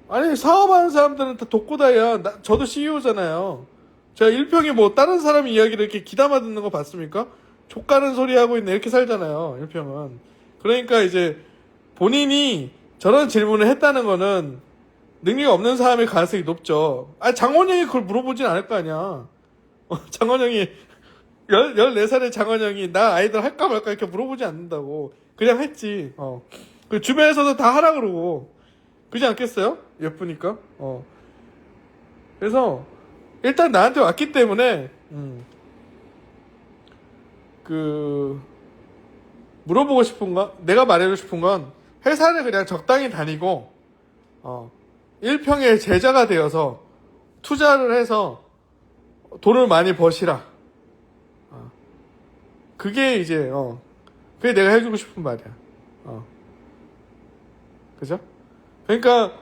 아니 사업하는 사람들은 다 독고다이야. 저도 CEO잖아요. 제가 일평이 뭐 다른 사람 이야기를 이렇게 귀담아 듣는 거 봤습니까? 족가는 소리 하고 있네 이렇게 살잖아요, 일평은. 그러니까 이제 본인이 저런 질문을 했다는 거는 능력이 없는 사람의 가능성이 높죠. 장원영이 그걸 물어보진 않을 거 아니야. 장원영이 14살의 장원영이 나 아이돌 할까 말까 이렇게 물어보지 않는다고. 그냥 했지. 그 주변에서도 다 하라 그러고. 그러지 않겠어요? 예쁘니까. 그래서 일단 나한테 왔기 때문에 물어보고 싶은 건, 내가 말해주고 싶은 건 회사를 그냥 적당히 다니고 1평의 제자가 되어서 투자를 해서 돈을 많이 버시라. 그게 이제 그게 내가 해주고 싶은 말이야. 그죠? 그러니까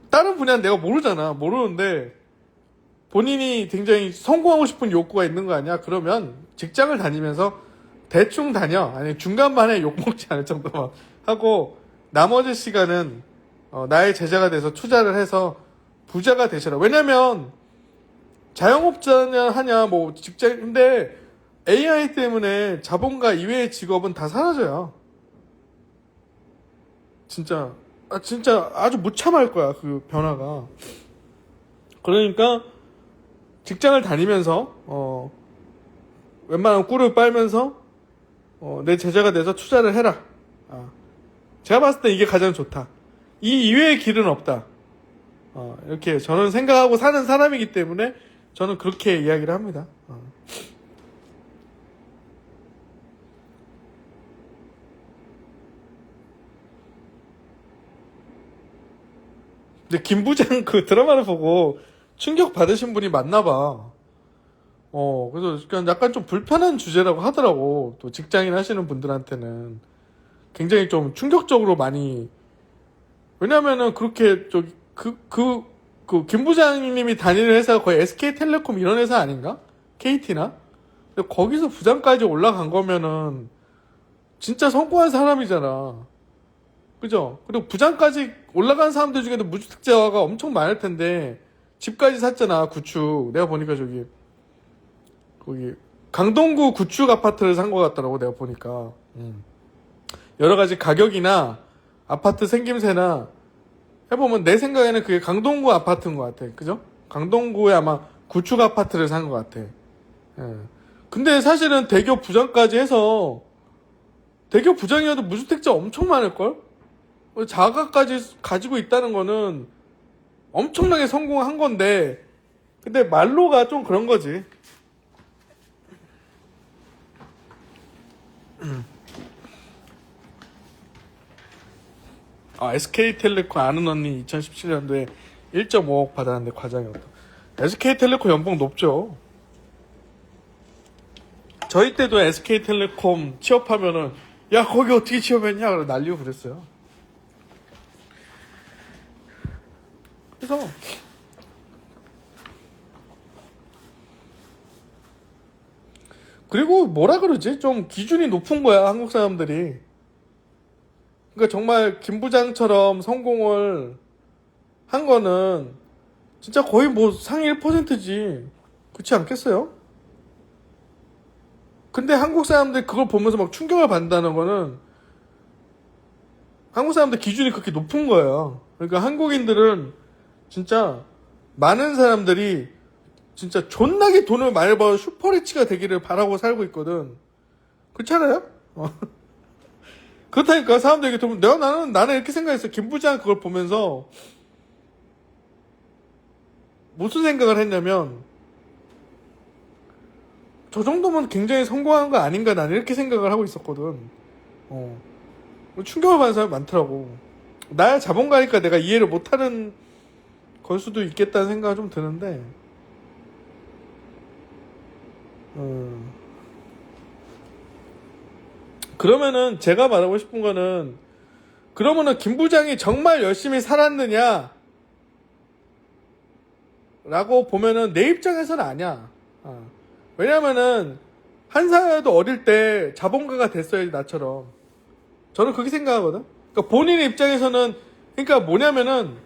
다른 분야는 내가 모르는데 본인이 굉장히 성공하고 싶은 욕구가 있는 거 아니야? 그러면 직장을 다니면서 대충 다녀. 아니 중간만에 욕먹지 않을 정도만 하고 나머지 시간은 나의 제자가 돼서 투자를 해서 부자가 되셔라. 왜냐면 자영업자냐 하냐 뭐 직장, 근데 AI 때문에 자본가 이외의 직업은 다 사라져요. 진짜 아주 무참할 거야 그 변화가. 그러니까 직장을 다니면서 웬만하면 꿀을 빨면서 내 제자가 돼서 투자를 해라. 제가 봤을 때 이게 가장 좋다. 이 이외의 길은 없다. 이렇게 저는 생각하고 사는 사람이기 때문에 저는 그렇게 이야기를 합니다. 근데 김부장 그 드라마를 보고 충격 받으신 분이 많나 봐. 그래서 그냥 약간 좀 불편한 주제라고 하더라고. 또 직장인 하시는 분들한테는 굉장히 좀 충격적으로 많이. 왜냐면은 그렇게 김 부장님이 다니는 회사가 거의 SK텔레콤 이런 회사 아닌가? KT나? 근데 거기서 부장까지 올라간 거면은 진짜 성공한 사람이잖아. 그죠? 그리고 부장까지 올라간 사람들 중에도 무주택자가 엄청 많을 텐데 집까지 샀잖아. 구축. 내가 보니까 거기 강동구 구축 아파트를 산 것 같더라고. 내가 보니까 여러 가지 가격이나 아파트 생김새나 해보면 내 생각에는 그게 강동구 아파트인 것 같아. 그죠? 강동구에 아마 구축 아파트를 산 것 같아. 예. 근데 사실은 대기업 부장까지 해서 대기업 부장이어도 무주택자 엄청 많을걸? 자가까지 가지고 있다는 거는 엄청나게 성공한 건데, 근데 말로가 좀 그런 거지. SK텔레콤 아는 언니 2017년도에 1.5억 받았는데 과장이 어떤. SK텔레콤 연봉 높죠. 저희 때도 SK텔레콤 취업하면은 야 거기 어떻게 취업했냐 그래 난리고 그랬어요. 그래서 그리고 뭐라 그러지? 좀 기준이 높은 거야 한국 사람들이. 그러니까 정말 김 부장처럼 성공을 한 거는 진짜 거의 뭐 상위 1%지. 그렇지 않겠어요? 근데 한국 사람들이 그걸 보면서 막 충격을 받는다는 거는 한국 사람들 기준이 그렇게 높은 거예요. 그러니까 한국인들은 진짜 많은 사람들이 진짜 존나게 돈을 많이 벌어 슈퍼리치가 되기를 바라고 살고 있거든. 그렇잖아요? 그렇다니까 사람들이 이렇게 나는 이렇게 생각했어. 김 부장 그걸 보면서 무슨 생각을 했냐면 저 정도면 굉장히 성공한 거 아닌가 나는 이렇게 생각을 하고 있었거든. 충격을 받는 사람이 많더라고. 나야 자본가니까 내가 이해를 못하는 걸 수도 있겠다는 생각이 좀 드는데 그러면은 제가 말하고 싶은 거는 그러면은 김 부장이 정말 열심히 살았느냐 라고 보면은 내 입장에서는 아니야. 왜냐면은 한사도 어릴 때 자본가가 됐어야지 나처럼. 저는 그렇게 생각하거든. 그러니까 본인의 입장에서는 그러니까 뭐냐면은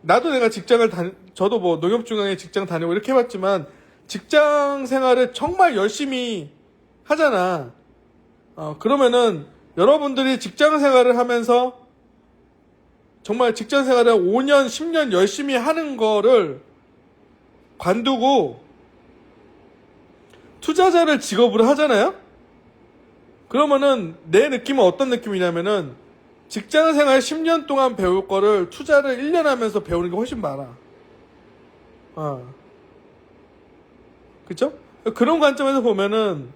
나도 내가 저도 뭐 농협중앙에 직장 다니고 이렇게 해봤지만 직장 생활을 정말 열심히 하잖아. 그러면은 여러분들이 직장 생활을 하면서 정말 직장 생활을 5년, 10년 열심히 하는 거를 관두고 투자자를 직업으로 하잖아요? 그러면은 내 느낌은 어떤 느낌이냐면은 직장 생활 10년 동안 배울 거를 투자를 1년 하면서 배우는 게 훨씬 많아. 그쵸? 그런 관점에서 보면은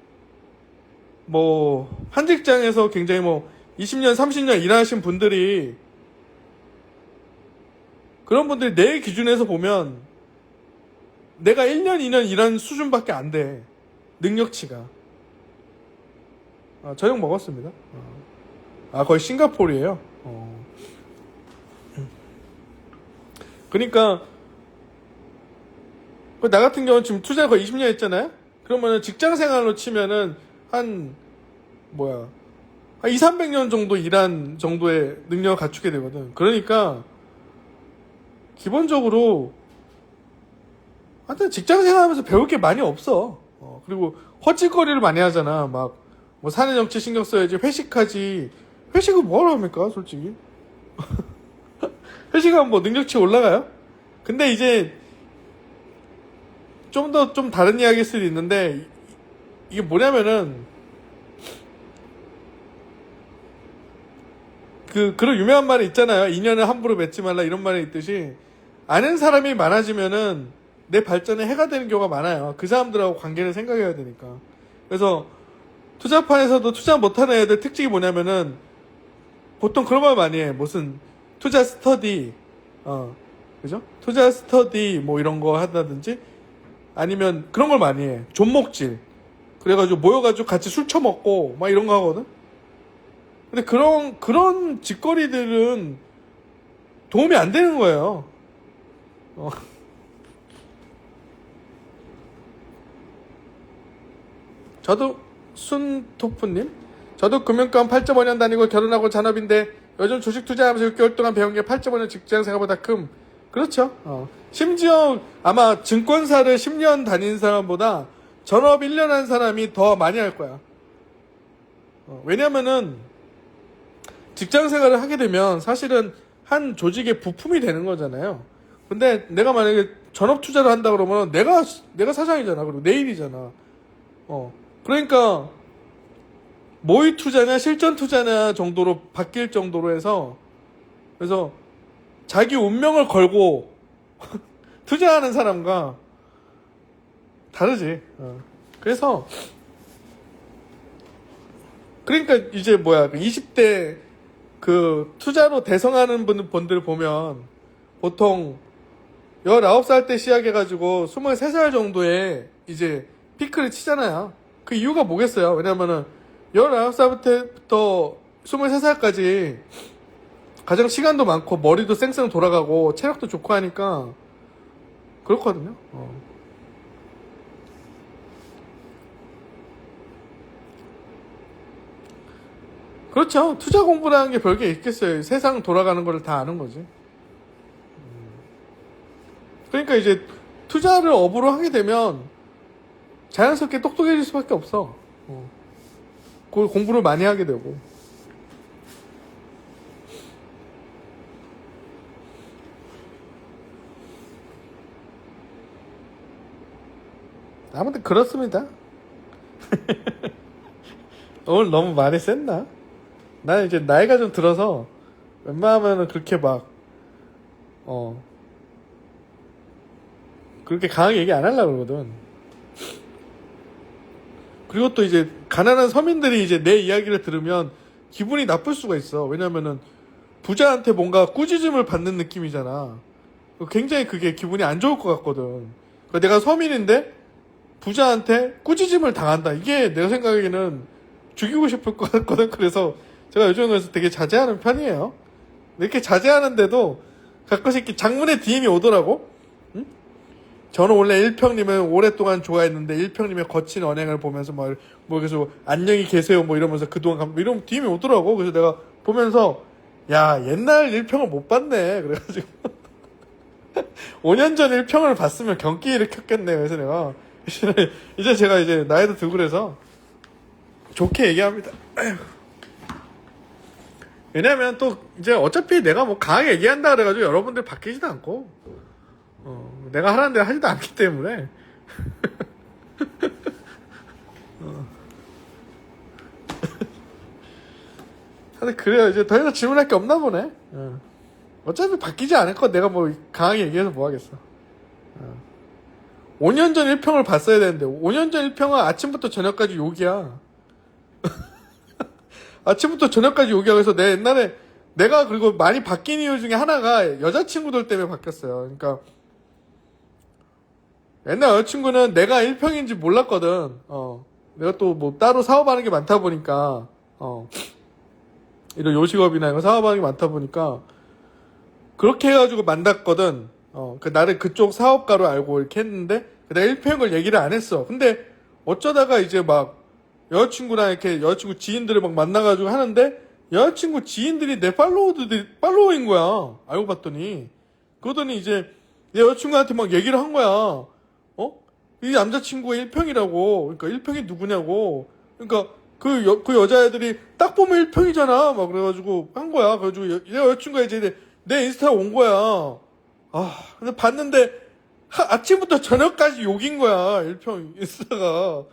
뭐 한 직장에서 굉장히 뭐 20년, 30년 일하신 분들이 그런 분들이 내 기준에서 보면 내가 1년, 2년 일한 수준밖에 안 돼. 능력치가. 저녁 먹었습니다. 거의 싱가포르예요. 그러니까 나 같은 경우는 지금 투자 거의 20년 했잖아요. 그러면은 직장 생활로 치면은 한 2, 300년 정도 일한 정도의 능력을 갖추게 되거든. 그러니까 기본적으로 하여튼 직장 생활하면서 배울 게 많이 없어. 그리고 헛짓거리를 많이 하잖아. 막 뭐 사내 정치 신경 써야지, 회식하지. 회식은 뭐하러 합니까 솔직히. 회식하면 뭐 능력치 올라가요? 근데 이제 좀 다른 이야기일 수도 있는데 이게 뭐냐면은 그런 유명한 말이 있잖아요. 인연을 함부로 맺지 말라 이런 말이 있듯이 아는 사람이 많아지면은 내 발전에 해가 되는 경우가 많아요. 그 사람들하고 관계를 생각해야 되니까. 그래서 투자판에서도 투자 못하는 애들 특징이 뭐냐면은 보통 그런 말 많이 해. 무슨 투자 스터디, 그죠? 투자 스터디 뭐 이런 거 한다든지 아니면 그런 걸 많이 해. 존목질. 그래가지고 모여가지고 같이 술 처먹고 막 이런 거 하거든. 근데 그런 짓거리들은 도움이 안 되는 거예요. 저도 순토프님, 저도 금융권 8.5년 다니고 결혼하고 잔업인데 요즘 주식 투자하면서 6개월 동안 배운 게 8.5년 직장 생활보다 큼. 그렇죠. 심지어 아마 증권사를 10년 다닌 사람보다 전업 1년 한 사람이 더 많이 할 거야. 왜냐면은 직장 생활을 하게 되면 사실은 한 조직의 부품이 되는 거잖아요. 근데 내가 만약에 전업 투자를 한다 그러면 내가 사장이잖아. 그리고 내 일이잖아. 그러니까 모의 투자냐 실전 투자냐 정도로 바뀔 정도로 해서 그래서 자기 운명을 걸고 투자하는 사람과 다르지. 그래서 그러니까 이제 뭐야, 20대 그 투자로 대성하는 분들 보면 보통 19살 때 시작해가지고 23살 정도에 이제 피크를 치잖아요. 그 이유가 뭐겠어요? 왜냐면은 19살부터 23살까지 가장 시간도 많고 머리도 쌩쌩 돌아가고 체력도 좋고 하니까 그렇거든요. 그렇죠. 투자 공부라는 게 별게 있겠어요. 세상 돌아가는 거를 다 아는 거지. 그러니까 이제 투자를 업으로 하게 되면 자연스럽게 똑똑해질 수밖에 없어. 그걸 공부를 많이 하게 되고. 아무튼 그렇습니다. 오늘 너무 많이 셌나? 나는 이제 나이가 좀 들어서 웬만하면은 그렇게 막 그렇게 강하게 얘기 안 하려고 그러거든. 그리고 또 이제 가난한 서민들이 이제 내 이야기를 들으면 기분이 나쁠 수가 있어. 왜냐면은 부자한테 뭔가 꾸짖음을 받는 느낌이잖아. 굉장히 그게 기분이 안 좋을 것 같거든. 그러니까 내가 서민인데 부자한테 꾸짖음을 당한다. 이게 내가 생각에는 죽이고 싶을 것 같거든. 그래서 제가 요즘에서 되게 자제하는 편이에요. 이렇게 자제하는데도 가끔씩 이렇게 장문의 DM이 오더라고. 응? 저는 원래 1평님을 오랫동안 좋아했는데 1평님의 거친 언행을 보면서 뭐 계속 안녕히 계세요 뭐 이러면서 그동안 이런 DM이 오더라고. 그래서 내가 보면서 야, 옛날 1평을 못 봤네. 그래가지고 5년 전 1평을 봤으면 경기를 켰겠네. 그래서 내가 이제 제가 이제 나이도 들고 그래서 좋게 얘기합니다. 왜냐면 또 이제 어차피 내가 뭐 강하게 얘기한다 그래가지고 여러분들 바뀌지도 않고 내가 하라는 대로 하지도 않기 때문에 근데 그래요. 이제 더 이상 질문할 게 없나 보네. 어차피 바뀌지 않을 거 내가 뭐 강하게 얘기해서 뭐 하겠어. 5년 전 1평을 봤어야 되는데 5년 전 1평은 아침부터 저녁까지 욕이야. 아침부터 저녁까지 욕이야. 그래서 내 옛날에 내가 그리고 많이 바뀐 이유 중에 하나가 여자친구들 때문에 바뀌었어요. 그러니까 옛날 여자친구는 내가 1평인지 몰랐거든. 내가 또 뭐 따로 사업하는 게 많다 보니까 이런 요식업이나 이런 사업하는 게 많다 보니까 그렇게 해가지고 만났거든. 나를 그쪽 사업가로 알고 이렇게 했는데 내가 1평을 얘기를 안 했어. 근데 어쩌다가 이제 막 여자친구랑 이렇게 여자친구 지인들을 막 만나가지고 하는데 여자친구 지인들이 내 팔로워인 거야. 알고 봤더니. 그러더니 이제 내 여자친구한테 막 얘기를 한 거야. 이 남자친구가 1평이라고. 그러니까 1평이 누구냐고. 그러니까 그 여자애들이 딱 보면 1평이잖아. 막 그래가지고 한 거야. 그래가지고 내 여자친구가 이제 내 인스타에 온 거야. 근데 봤는데 아침부터 저녁까지 욕인 거야. 1평 인스타가.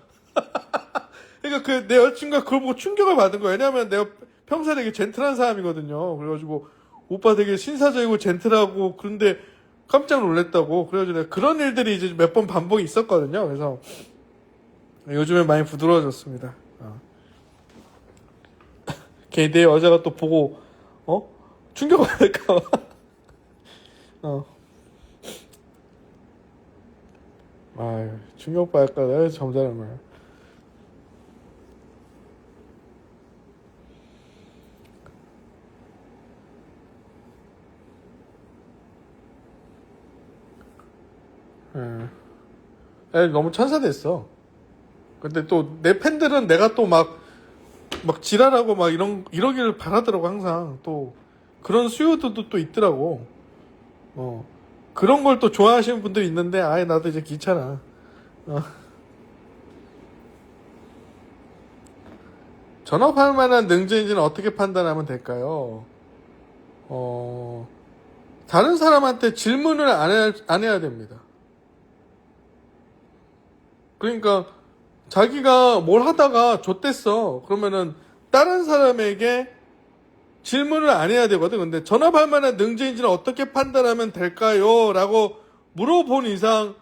그러니까 내 여자친구가 그걸 보고 충격을 받은 거야. 왜냐면 내가 평소에 되게 젠틀한 사람이거든요. 그래가지고 오빠 되게 신사적이고 젠틀하고 그런데 깜짝 놀랐다고. 그래가지고 내가 그런 일들이 이제 몇 번 반복이 있었거든요. 그래서 요즘에 많이 부드러워졌습니다. 걔 내 여자가 또 보고 충격을 받을까 봐. 충격받을까 봐 내가 점잖은 거야. 너무 천사 됐어. 근데 또 내 팬들은 내가 또 막 지랄하고 막 이러기를 바라더라고. 항상 또 그런 수요들도 또 있더라고. 그런 걸 또 좋아하시는 분들이 있는데 아예 나도 이제 귀찮아. 전업할 만한 능지인지는 어떻게 판단하면 될까요? 다른 사람한테 질문을 안 해야 됩니다. 그러니까 자기가 뭘 하다가 좆됐어. 그러면은 다른 사람에게 질문을 안 해야 되거든. 근데 전업할 만한 능지인지는 어떻게 판단하면 될까요? 라고 물어본 이상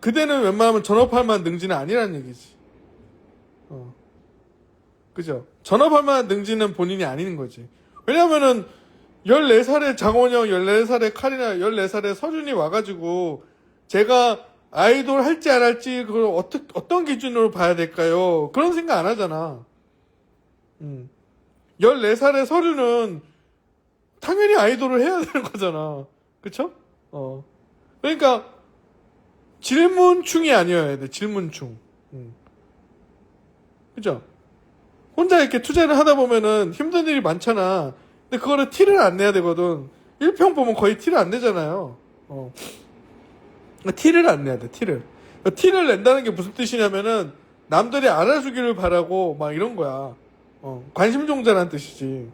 그대는 웬만하면 전업할 만한 능지는 아니라는 얘기지. 그죠? 전업할 만한 능지는 본인이 아닌 거지. 왜냐면은 14살의 장원영, 14살의 카리나, 14살의 서준이 와가지고 제가 아이돌 할지 안 할지 그걸 어떤 기준으로 봐야 될까요? 그런 생각 안 하잖아. 14살의 서준은 당연히 아이돌을 해야 되는 거잖아. 그쵸? 그러니까 질문충이 아니어야 돼. 질문충. 그죠? 혼자 이렇게 투자를 하다 보면은 힘든 일이 많잖아. 근데 그거를 티를 안 내야 되거든. 1평 보면 거의 티를 안 내잖아요. 티를 안 내야 돼, 티를. 티를 낸다는 게 무슨 뜻이냐면은 남들이 알아주기를 바라고 막 이런 거야. 관심종자라는 뜻이지.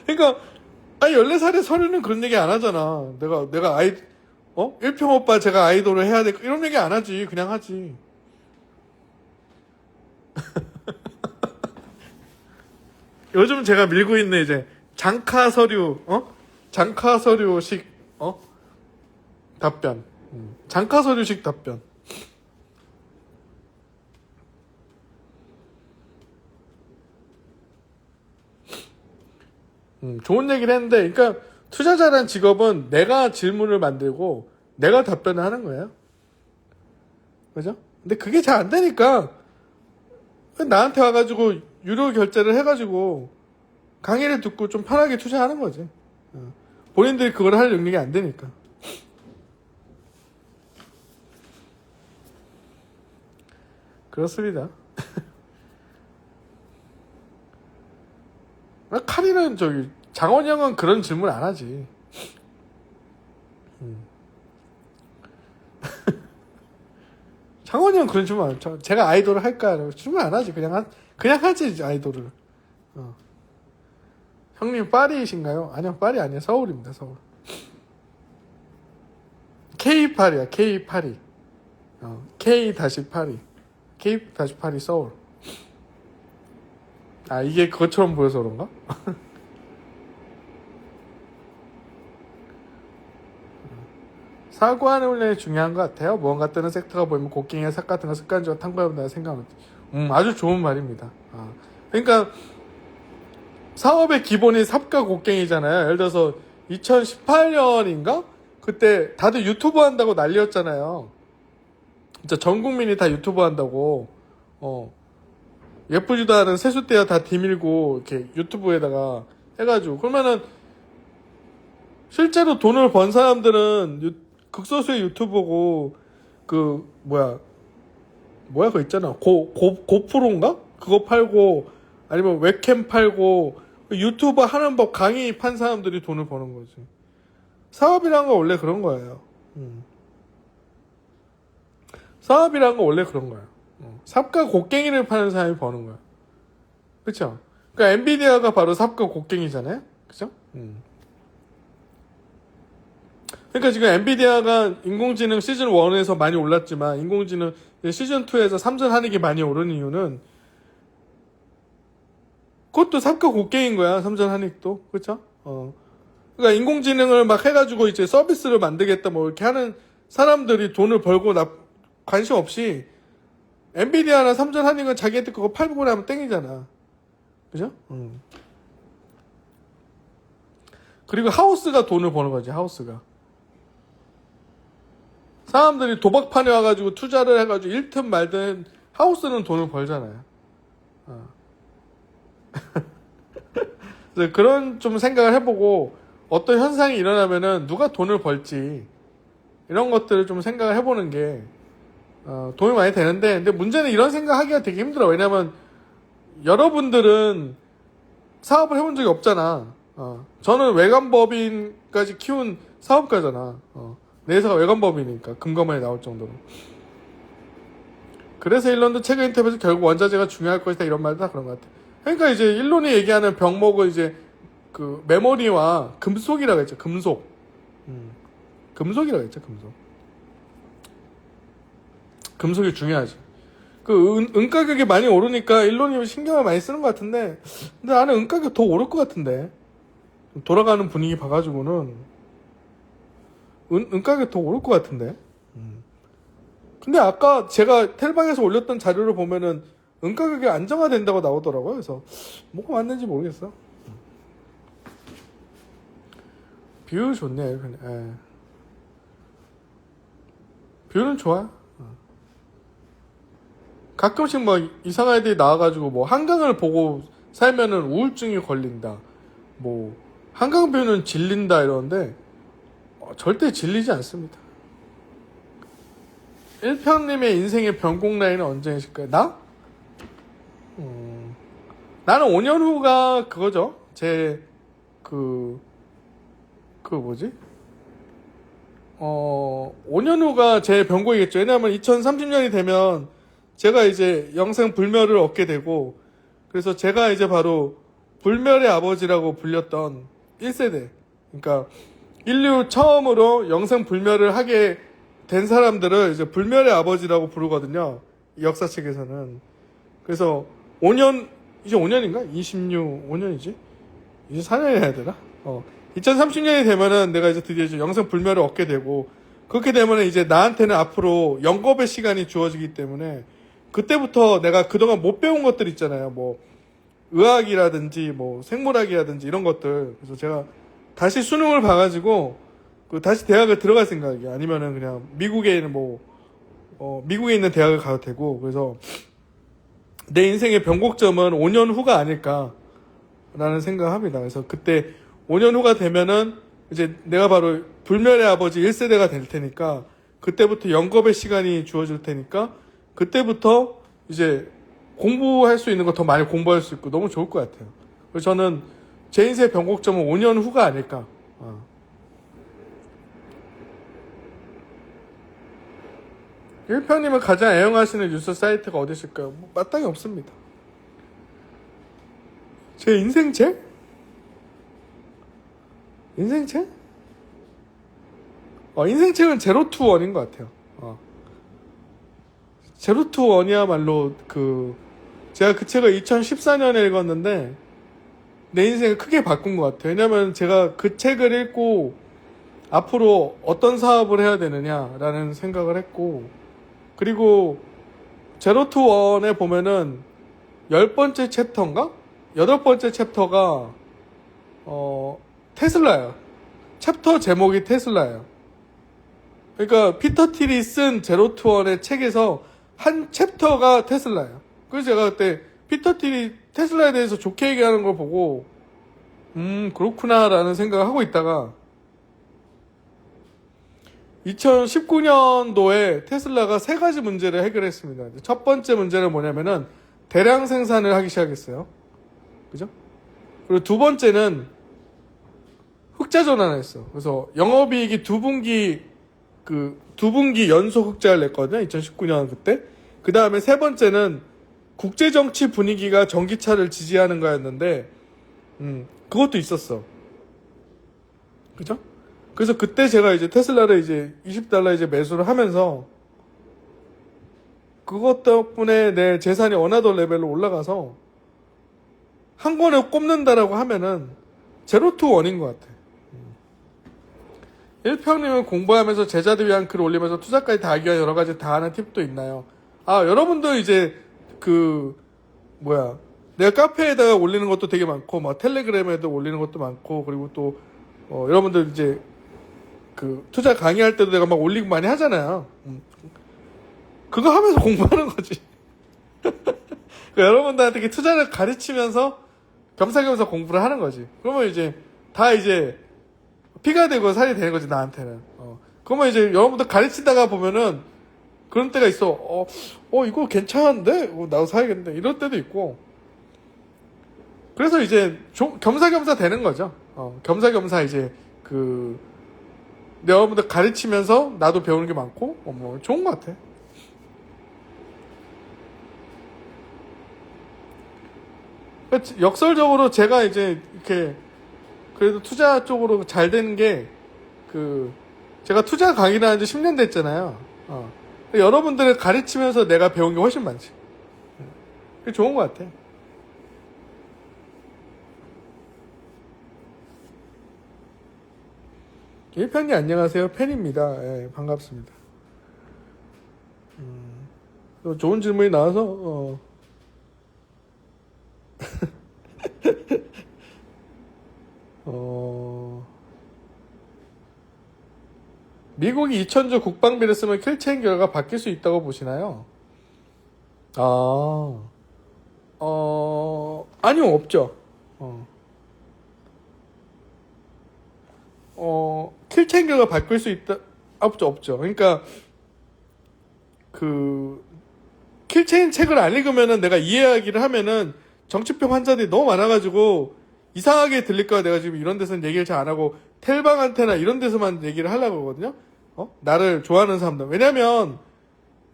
그러니까 아니 14살의 서류는 그런 얘기 안 하잖아. 내가 1평 오빠 제가 아이돌을 해야 돼. 이런 얘기 안 하지. 그냥 하지. 요즘 제가 밀고 있는 이제 장카 서류식 답변. 장카 서류식 답변. 좋은 얘기를 했는데, 그러니까 투자자란 직업은 내가 질문을 만들고 내가 답변을 하는 거예요. 그죠? 근데 그게 잘 안 되니까 나한테 와가지고 유료 결제를 해가지고 강의를 듣고 좀 편하게 투자하는 거지. 본인들이 그걸 할 능력이 안 되니까. 그렇습니다. 카리는 장원이 형은 그런 질문 안 하지. 장원이 형은 그런 질문 안 하죠. 제가 아이돌을 할까? 질문 안 하지. 그냥 하지, 아이돌을. 형님 파리이신가요? 아니요, 파리 아니에요. 서울입니다, 서울. K8이야, K8이. K-8이. K-8이 서울. 아, 이게 그것처럼 보여서 그런가? 사고하는 훈련이 중요한 것 같아요. 무언가 뜨는 섹터가 보이면 곡괭이나 삭 같은 거 습관적으로 탐구해본다는 생각은 아주 좋은 말입니다. 그러니까 사업의 기본이 삽과 곡괭이잖아요. 예를 들어서 2018년인가? 그때 다들 유튜브 한다고 난리였잖아요. 진짜 전 국민이 다 유튜브 한다고. 예쁘지도 않은 세숫대야 다 디밀고 이렇게 유튜브에다가 해가지고. 그러면은 실제로 돈을 번 사람들은 극소수의 유튜버고 뭐야 그거 있잖아. 고프로인가? 그거 팔고 아니면 웹캠 팔고 유튜버 하는 법 강의 판 사람들이 돈을 버는 거지. 사업이란 건 원래 그런 거예요. 사업이란 건 원래 그런 거야. 삽과 곡괭이를 파는 사람이 버는 거야. 그쵸? 그러니까 엔비디아가 바로 삽과 곡괭이잖아요. 그쵸? 그러니까 지금 엔비디아가 인공지능 시즌 1에서 많이 올랐지만 인공지능 시즌 2에서 삼전하는 많이 오른 이유는 그것도 삽과 곡괭인 거야. 삼전하닉도. 그쵸? 그러니까 인공지능을 막 해가지고 이제 서비스를 만들겠다 뭐 이렇게 하는 사람들이 돈을 벌고 관심 없이 엔비디아나 삼전하닉은 자기한테 그거 팔고 나면 땡이잖아. 그죠? 그리고 하우스가 돈을 버는 거지. 하우스가. 사람들이 도박판에 와가지고 투자를 해가지고 잃든 말든 하우스는 돈을 벌잖아요. 그래서 그런 좀 생각을 해보고 어떤 현상이 일어나면은 누가 돈을 벌지 이런 것들을 좀 생각을 해보는 게 도움이 많이 되는데, 근데 문제는 이런 생각하기가 되게 힘들어. 왜냐면 여러분들은 사업을 해본 적이 없잖아. 저는 외관법인까지 키운 사업가잖아. 내 회사가 외관법이니까 금감원에 나올 정도로. 그래서 일론도 최근 인터뷰에서 결국 원자재가 중요할 것이다 이런 말도 다 그런 것 같아. 그러니까 이제 일론이 얘기하는 병목은 이제 그 메모리와 금속이라고 했죠. 금속. 금속이라고 했죠. 금속이 중요하지. 은 가격이 많이 오르니까 일론이 신경을 많이 쓰는 것 같은데, 근데 나는 은 가격 더 오를 것 같은데. 돌아가는 분위기 봐가지고는 은 가격 더 오를 것 같은데. 근데 아까 제가 텔방에서 올렸던 자료를 보면은 은가 가격이 안정화된다고 나오더라고요. 그래서 뭐가 맞는지 모르겠어. 뷰 좋네. 그냥. 뷰는 좋아. 가끔씩 뭐 이상한 애들이 나와가지고 뭐 한강을 보고 살면은 우울증이 걸린다. 뭐 한강뷰는 질린다 이러는데 절대 질리지 않습니다. 1평님의 인생의 변곡 라인은 언제이실까요? 나? 나는 5년 후가 그거죠. 뭐지? 5년 후가 제 변곡이겠죠. 왜냐하면 2030년이 되면 제가 이제 영생 불멸을 얻게 되고, 그래서 제가 이제 바로 불멸의 아버지라고 불렸던 1세대. 그러니까 인류 처음으로 영생 불멸을 하게 된 사람들을 이제 불멸의 아버지라고 부르거든요. 역사책에서는. 그래서 5년, 이제 5년인가? 5년이지? 이제 4년이 해야 되나? 2030년이 되면은 내가 이제 드디어 이제 영생 불멸을 얻게 되고, 그렇게 되면은 이제 나한테는 앞으로 영겁의 시간이 주어지기 때문에, 그때부터 내가 그동안 못 배운 것들 있잖아요. 뭐, 의학이라든지, 뭐, 생물학이라든지 이런 것들. 그래서 제가 다시 수능을 봐가지고, 다시 대학을 들어갈 생각이야. 아니면은 그냥 미국에 있는 미국에 있는 대학을 가도 되고, 그래서 내 인생의 변곡점은 5년 후가 아닐까라는 생각을 합니다. 그래서 그때 5년 후가 되면은 이제 내가 바로 불멸의 아버지 1세대가 될 테니까, 그때부터 영겁의 시간이 주어질 테니까, 그때부터 이제 공부할 수 있는 거 더 많이 공부할 수 있고 너무 좋을 것 같아요. 그래서 저는 제 인생의 변곡점은 5년 후가 아닐까. 1평님은 가장 애용하시는 뉴스 사이트가 어디실까요? 뭐 마땅히 없습니다. 제 인생책? 인생책? 인생책은 제로투원인 것 같아요. 제로투원이야말로 제가 그 책을 2014년에 읽었는데 내 인생을 크게 바꾼 것 같아요. 왜냐면 제가 그 책을 읽고 앞으로 어떤 사업을 해야 되느냐라는 생각을 했고, 그리고 제로투원에 보면은 10번째 챕터인가? 8번째 챕터가 테슬라예요. 챕터 제목이 테슬라예요. 그러니까 피터 틸이 쓴 제로투원의 책에서 한 챕터가 테슬라예요. 그래서 제가 그때 피터 틸이 테슬라에 대해서 좋게 얘기하는 걸 보고 그렇구나라는 생각을 하고 있다가 2019년도에 테슬라가 3가지 문제를 해결했습니다. 첫 번째 문제는 뭐냐면은 대량 생산을 하기 시작했어요. 그죠? 그리고 두 번째는 흑자 전환을 했어. 그래서 영업이익이 두 분기 연속 흑자를 냈거든요. 2019년 그때. 그 다음에 세 번째는 국제정치 분위기가 전기차를 지지하는 거였는데, 그것도 있었어. 그죠? 그래서 그때 제가 이제 테슬라를 이제 $20 이제 매수를 하면서, 그것 덕분에 내 재산이 어나더 레벨로 올라가서, 한 권을 꼽는다라고 하면은, 제로투원인 것 같아. 1평님은 공부하면서 제자들 위한 글을 올리면서 투자까지 다 하기 위한 여러 가지 다 하는 팁도 있나요? 여러분도 이제 내가 카페에다가 올리는 것도 되게 많고, 막 텔레그램에도 올리는 것도 많고, 그리고 또 여러분들 이제 투자 강의할 때도 내가 막 올리고 많이 하잖아요. 그거 하면서 공부하는 거지. 그러니까 여러분들한테 투자를 가르치면서 겸사겸사 공부를 하는 거지. 그러면 이제 다 이제 피가 되고 살이 되는 거지, 나한테는. 그러면 이제 여러분들 가르치다가 보면은 그런 때가 있어. 이거 괜찮은데? 나도 사야겠는데? 이럴 때도 있고. 그래서 이제 겸사겸사 되는 거죠. 겸사겸사 이제 여러분들 가르치면서 나도 배우는 게 많고, 뭐 좋은 것 같아. 역설적으로 제가 이제 이렇게 그래도 투자 쪽으로 잘 되는 게 제가 투자 강의를 한 지 10년 됐잖아요. 여러분들을 가르치면서 내가 배운 게 훨씬 많지. 그게 좋은 것 같아. 일편이 안녕하세요. 팬입니다. 예, 반갑습니다. 좋은 질문이 나와서 미국이 2000조 국방비를 쓰면 킬체인 결과가 바뀔 수 있다고 보시나요? 아니요, 없죠. 킬체인 결과가 바뀔 수 있다, 없죠. 그러니까, 킬체인 책을 안 읽으면은 내가 이해하기를 하면은 정치병 환자들이 너무 많아가지고 이상하게 들릴까 내가 지금 이런 데서는 얘기를 잘 안 하고 텔방한테나 이런 데서만 얘기를 하려고 그러거든요. 나를 좋아하는 사람들. 왜냐면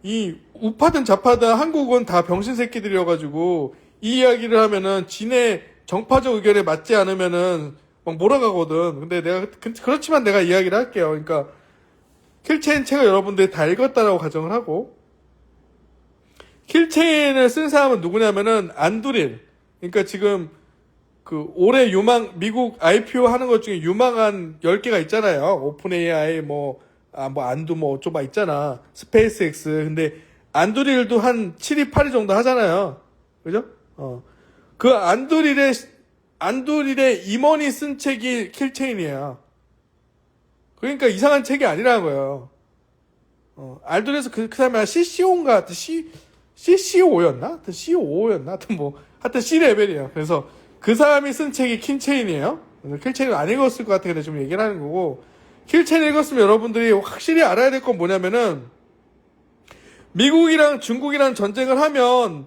이 우파든 좌파든 한국은 다 병신 새끼들이어가지고 이 이야기를 하면은 지네 정파적 의견에 맞지 않으면은 막 몰아가거든. 근데 그렇지만 내가 이야기를 할게요. 그러니까 킬체인 책을 여러분들이 다 읽었다라고 가정을 하고 킬체인을 쓴 사람은 누구냐면은 안두릴. 그러니까 지금 올해 미국 IPO 하는 것 중에 유망한 10개가 있잖아요. 오픈 AI 안두 어쩌고 있잖아. 스페이스X. 근데 안두릴도 한 7위, 8위 정도 하잖아요. 그죠? 그 안두릴의 임원이 쓴 책이 킬체인이에요. 그러니까 이상한 책이 아니라는 거예요. 안두릴에서 그 사람이 CCO인가? CCO였나? 하여튼 CO였나? 하여튼 C레벨이에요. 그래서 그 사람이 쓴 책이 킬체인이에요. 킬체인을 안 읽었을 것 같아. 근데 좀 얘기를 하는 거고. 킬체인 읽었으면 여러분들이 확실히 알아야 될 건 뭐냐면은, 미국이랑 중국이랑 전쟁을 하면,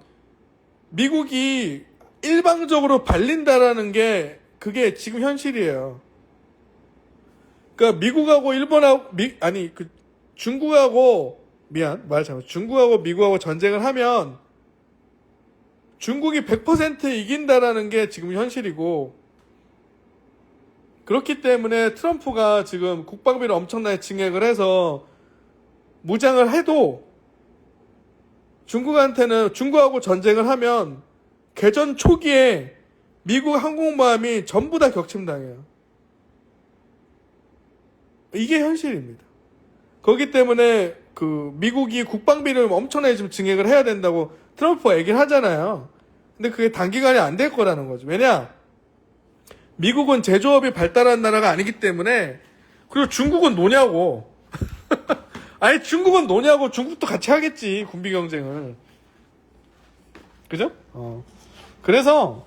미국이 일방적으로 발린다라는 게, 그게 지금 현실이에요. 그러니까 미국하고 중국하고 중국하고 미국하고 전쟁을 하면 중국이 100% 이긴다라는 게 지금 현실이고 그렇기 때문에 트럼프가 지금 국방비를 엄청나게 증액을 해서 무장을 해도 중국하고 전쟁을 하면 개전 초기에 미국 항공모함이 전부 다 격침당해요. 이게 현실입니다. 그렇기 때문에 미국이 국방비를 엄청나게 지금 증액을 해야 된다고 트럼프가 얘기를 하잖아요. 근데 그게 단기간에 안 될 거라는 거죠. 왜냐? 미국은 제조업이 발달한 나라가 아니기 때문에 그리고 중국은 노냐고. 아니 중국은 노냐고. 중국도 같이 하겠지. 군비 경쟁을. 그죠? 그래서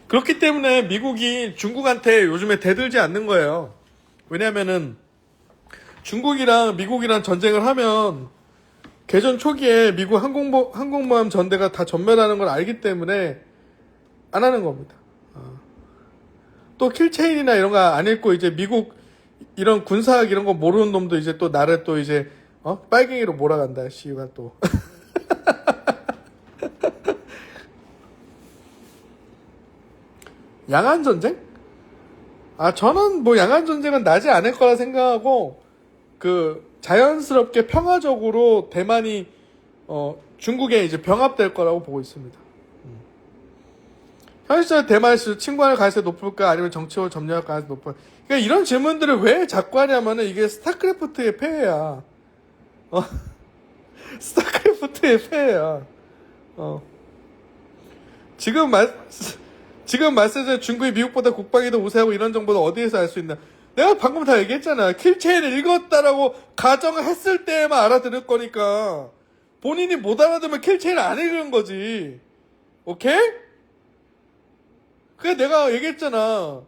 그렇기 때문에 미국이 중국한테 요즘에 대들지 않는 거예요. 왜냐면은 중국이랑 미국이랑 전쟁을 하면 개전 초기에 미국 항공모함 전대가 다 전멸하는 걸 알기 때문에 안 하는 겁니다. 또 킬체인이나 이런 거 안 읽고 이제 미국 이런 군사학 이런 거 모르는 놈도 이제 또 나를 또 이제 빨갱이로 몰아간다. 씨가 또. 양안 전쟁? 저는 양안 전쟁은 나지 않을 거라 생각하고 자연스럽게 평화적으로 대만이 중국에 이제 병합될 거라고 보고 있습니다. 현실적으로 대만이 침공할 가능성이 높을까 아니면 정치적으로 점령할 가능성이 높을까? 그러니까 이런 질문들을 왜 자꾸 하냐면은 이게 스타크래프트의 폐해야. 스타크래프트의 폐해야. 지금 말씀드린 중국이 미국보다 국방이 더 우세하고 이런 정보를 어디에서 알 수 있나? 내가 방금 다 얘기했잖아. 킬체인을 읽었다라고 가정을 했을 때만 알아들을 거니까. 본인이 못 알아들으면 킬체인을 안 읽은 거지. 오케이? 그래 내가 얘기했잖아.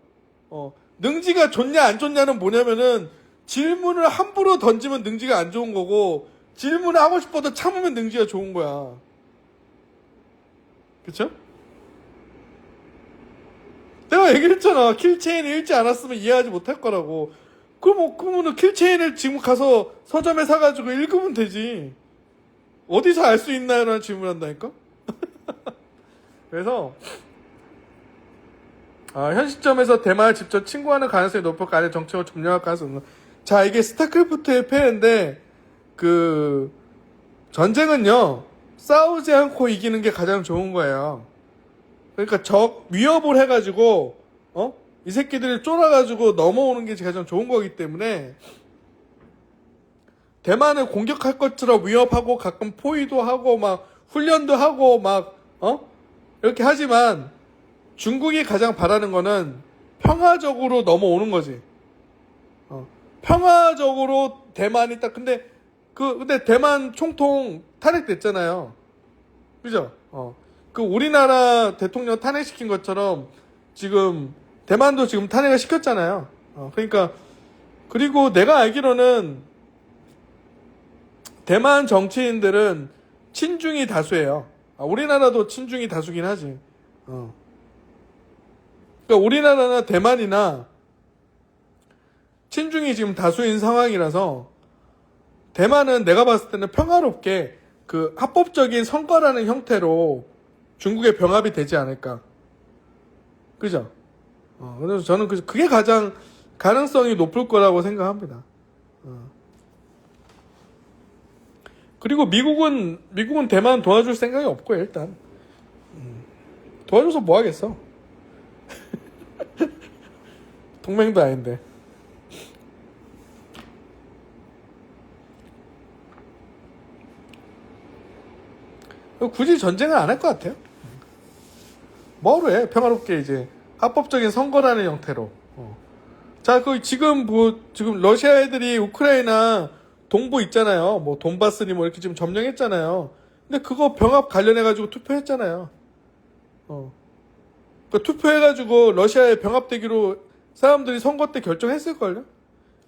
능지가 좋냐 안 좋냐는 뭐냐면은 질문을 함부로 던지면 능지가 안 좋은 거고 질문을 하고 싶어도 참으면 능지가 좋은 거야. 그쵸? 내가 얘기했잖아. 킬체인을 읽지 않았으면 이해하지 못할 거라고. 그러면은 킬체인을 지금 가서 서점에 사가지고 읽으면 되지. 어디서 알 수 있나요? 라는 질문을 한다니까? 그래서 현 시점에서 대만을 직접 침공하는 가능성이 높을까 아니면 정책으로 점령할 가능성이 높을까? 자, 이게 스타크래프트의 폐해인데 전쟁은요 싸우지 않고 이기는 게 가장 좋은 거예요. 그러니까 위협을 해가지고 이 새끼들이 쫄아가지고 넘어오는 게 가장 좋은 거기 때문에 대만을 공격할 것처럼 위협하고 가끔 포위도 하고 막 훈련도 하고 막 이렇게 하지만 중국이 가장 바라는 거는 평화적으로 넘어오는 거지. 평화적으로 대만이 딱 근데 대만 총통 탄핵됐잖아요. 그죠? 그 우리나라 대통령 탄핵시킨 것처럼 지금 대만도 지금 탄핵을 시켰잖아요. 그러니까 그리고 내가 알기로는 대만 정치인들은 친중이 다수예요. 우리나라도 친중이 다수긴 하지. 그러니까 우리나라나 대만이나 친중이 지금 다수인 상황이라서 대만은 내가 봤을 때는 평화롭게 그 합법적인 선거라는 형태로 중국의 병합이 되지 않을까. 그죠? 그래서 저는 그게 가장 가능성이 높을 거라고 생각합니다. 그리고 미국은 대만 도와줄 생각이 없고요, 일단. 도와줘서 뭐 하겠어? 동맹도 아닌데. 굳이 전쟁을 안 할 것 같아요. 뭐로 해? 평화롭게 이제 합법적인 선거라는 형태로. 자, 지금 러시아 애들이 우크라이나 동부 있잖아요. 뭐 돈바스니 뭐 이렇게 지금 점령했잖아요. 근데 그거 병합 관련해가지고 투표했잖아요. 투표해가지고 러시아에 병합되기로 사람들이 선거 때 결정했을걸요?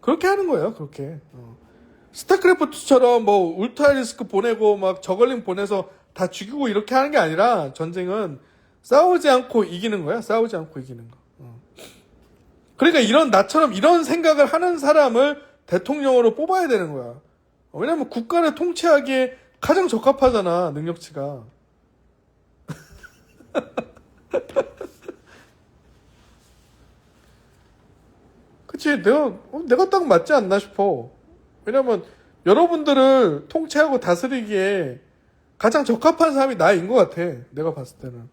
그렇게 하는 거예요, 그렇게. 스타크래프트처럼 뭐 울트라리스크 보내고 막 저글링 보내서 다 죽이고 이렇게 하는 게 아니라 전쟁은 싸우지 않고 이기는 거야. 싸우지 않고 이기는 거. 그러니까 나처럼 이런 생각을 하는 사람을 대통령으로 뽑아야 되는 거야. 왜냐면 국가를 통치하기에 가장 적합하잖아, 능력치가. 그치, 내가 딱 맞지 않나 싶어. 왜냐면 여러분들을 통치하고 다스리기에 가장 적합한 사람이 나인 것 같아. 내가 봤을 때는.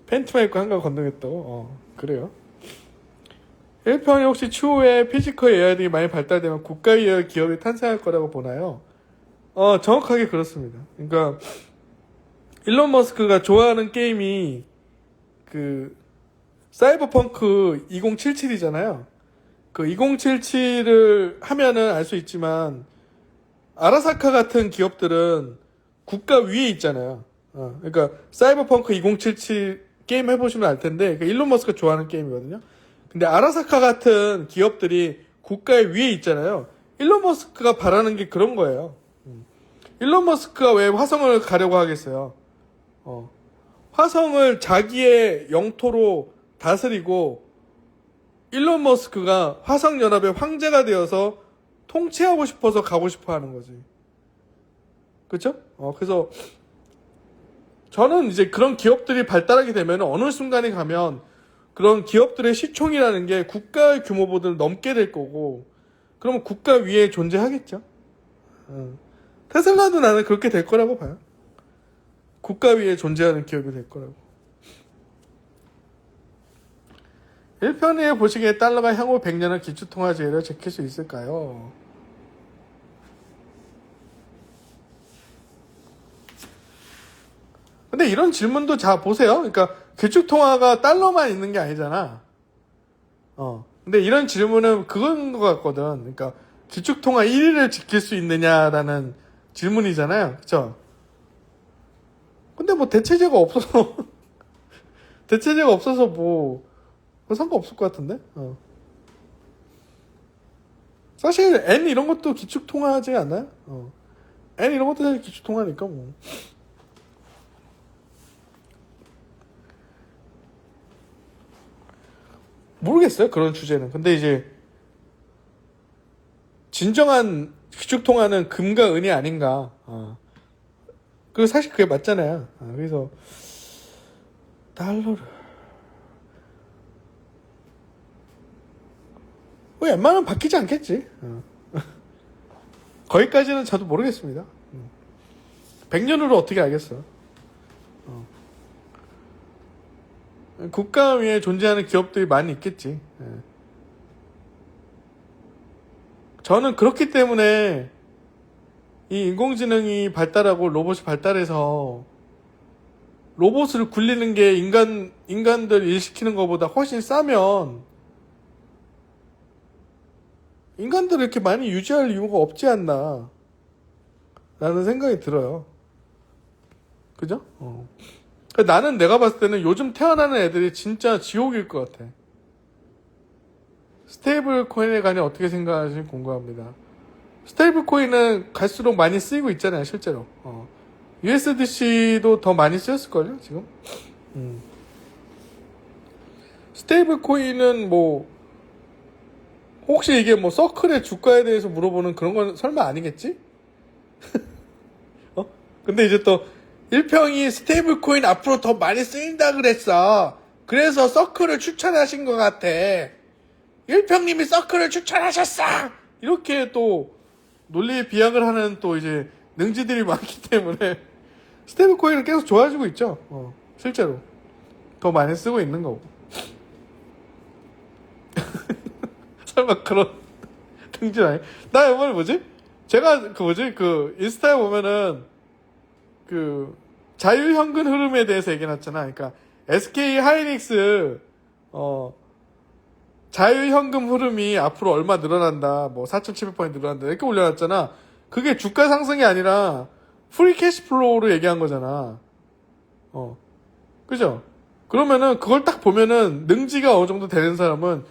팬티만 입고 한강 건너겠다고? 그래요. 1편이 혹시 추후에 피지컬 AI 등이 많이 발달되면 국가위의 기업이 탄생할 거라고 보나요? 정확하게 그렇습니다. 그러니까 일론 머스크가 좋아하는 게임이 사이버펑크 2077이잖아요. 그 2077을 하면은 알 수 있지만 아라사카 같은 기업들은 국가 위에 있잖아요. 그러니까 사이버펑크 2077 게임 해보시면 알 텐데 일론 머스크가 좋아하는 게임이거든요. 근데 아라사카 같은 기업들이 국가의 위에 있잖아요. 일론 머스크가 바라는 게 그런 거예요. 일론 머스크가 왜 화성을 가려고 하겠어요? 화성을 자기의 영토로 다스리고 일론 머스크가 화성연합의 황제가 되어서 통치하고 싶어서 가고 싶어 하는 거지. 그쵸? 그래서 저는 이제 그런 기업들이 발달하게 되면 어느 순간에 가면 그런 기업들의 시총이라는 게 국가 규모보다 넘게 될 거고 그러면 국가 위에 존재하겠죠. 테슬라도 나는 그렇게 될 거라고 봐요. 국가 위에 존재하는 기업이 될 거라고. 1편에 보시기에 달러가 향후 100년을 기축통화제로 지킬 수 있을까요? 근데 이런 질문도 자 보세요. 그러니까 기축통화가 달러만 있는 게 아니잖아. 근데 이런 질문은 그건 것 같거든. 그러니까 기축통화 1위를 지킬 수 있느냐라는 질문이잖아요. 그쵸? 근데 뭐 대체제가 없어서 뭐 상관없을 것 같은데? 사실 N 이런 것도 기축통화하지 않나요? N 이런 것도 사실 기축통화니까 뭐. 모르겠어요, 그런 주제는. 근데 이제 진정한 기축통화는 금과 은이 아닌가. 그리고 사실 그게 맞잖아요. 그래서 달러를 웬만하면 바뀌지 않겠지. 거기까지는 저도 모르겠습니다. 100년으로 어떻게 알겠어. 국가 위에 존재하는 기업들이 많이 있겠지. 예. 저는 그렇기 때문에 이 인공지능이 발달하고 로봇이 발달해서 로봇을 굴리는 게 인간들 일 시키는 것보다 훨씬 싸면 인간들을 이렇게 많이 유지할 이유가 없지 않나 라는 생각이 들어요. 그죠? 나는 내가 봤을 때는 요즘 태어나는 애들이 진짜 지옥일 것 같아. 스테이블 코인에 관해 어떻게 생각하시는지 궁금합니다. 스테이블 코인은 갈수록 많이 쓰이고 있잖아요, 실제로. USDC도 더 많이 쓰였을걸요, 지금? 스테이블 코인은 뭐, 혹시 이게 뭐 서클의 주가에 대해서 물어보는 그런 건 설마 아니겠지? 근데 이제 또, 1평이 스테이블 코인 앞으로 더 많이 쓰인다 그랬어. 그래서 서클을 추천하신 것 같아. 1평님이 서클을 추천하셨어! 이렇게 또, 논리에 비약을 하는 또 이제, 능지들이 많기 때문에, 스테이블 코인은 계속 좋아지고 있죠. 실제로. 더 많이 쓰고 있는 거고. 설마 그런, 등진 아니? 나 이번에 뭐지? 제가 인스타에 보면은, 자유현금 흐름에 대해서 얘기해놨잖아. 그러니까, SK 하이닉스, 자유현금 흐름이 앞으로 얼마 늘어난다. 뭐, 4,700% 늘어난다. 이렇게 올려놨잖아. 그게 주가 상승이 아니라, 프리 캐시플로우로 얘기한 거잖아. 그죠? 그러면은, 그걸 딱 보면은, 능지가 어느 정도 되는 사람은,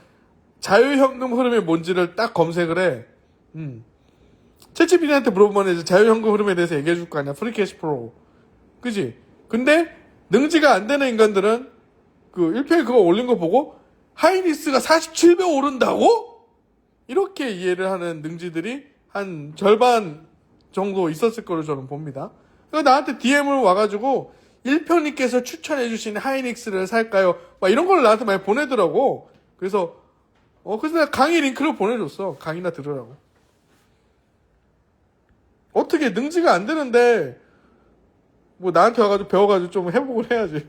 자유현금 흐름이 뭔지를 딱 검색을 해. 챗GPT한테 물어보면 이제 자유현금 흐름에 대해서 얘기해 줄 거 아니야. 프리 캐시플로우. 그지? 근데 능지가 안 되는 인간들은 1평에 그거 올린 거 보고 하이닉스가 47배 오른다고? 이렇게 이해를 하는 능지들이 한 절반 정도 있었을 거로 저는 봅니다. 그러니까 나한테 DM을 와가지고 1평님께서 추천해 주신 하이닉스를 살까요? 막 이런 걸 나한테 많이 보내더라고. 그래서 내가 강의 링크를 보내줬어. 강의나 들으라고. 어떻게 능지가 안 되는데 뭐 나한테 와가지고 배워가지고 좀 회복을 해야지.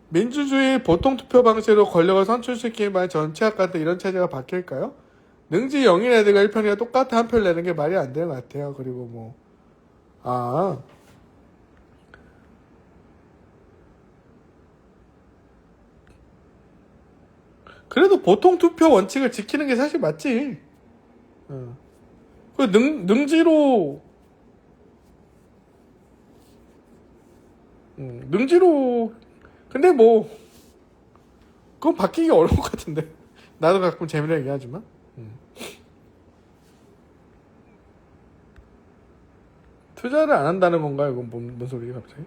민주주의 보통투표 방식으로 권력을 선출시키면 전체학과 때 이런 체제가 바뀔까요? 능지 영인 애들과 1편이랑 똑같아 한 표를 내는 게 말이 안 되는 것 같아요. 그리고 그래도 보통투표 원칙을 지키는 게 사실 맞지. 능지로 근데 뭐 그건 바뀌기 어려울 것 같은데. 나도 가끔 재미로 얘기하지만 투자를 안 한다는 건가요? 이건 뭔 소리야 갑자기?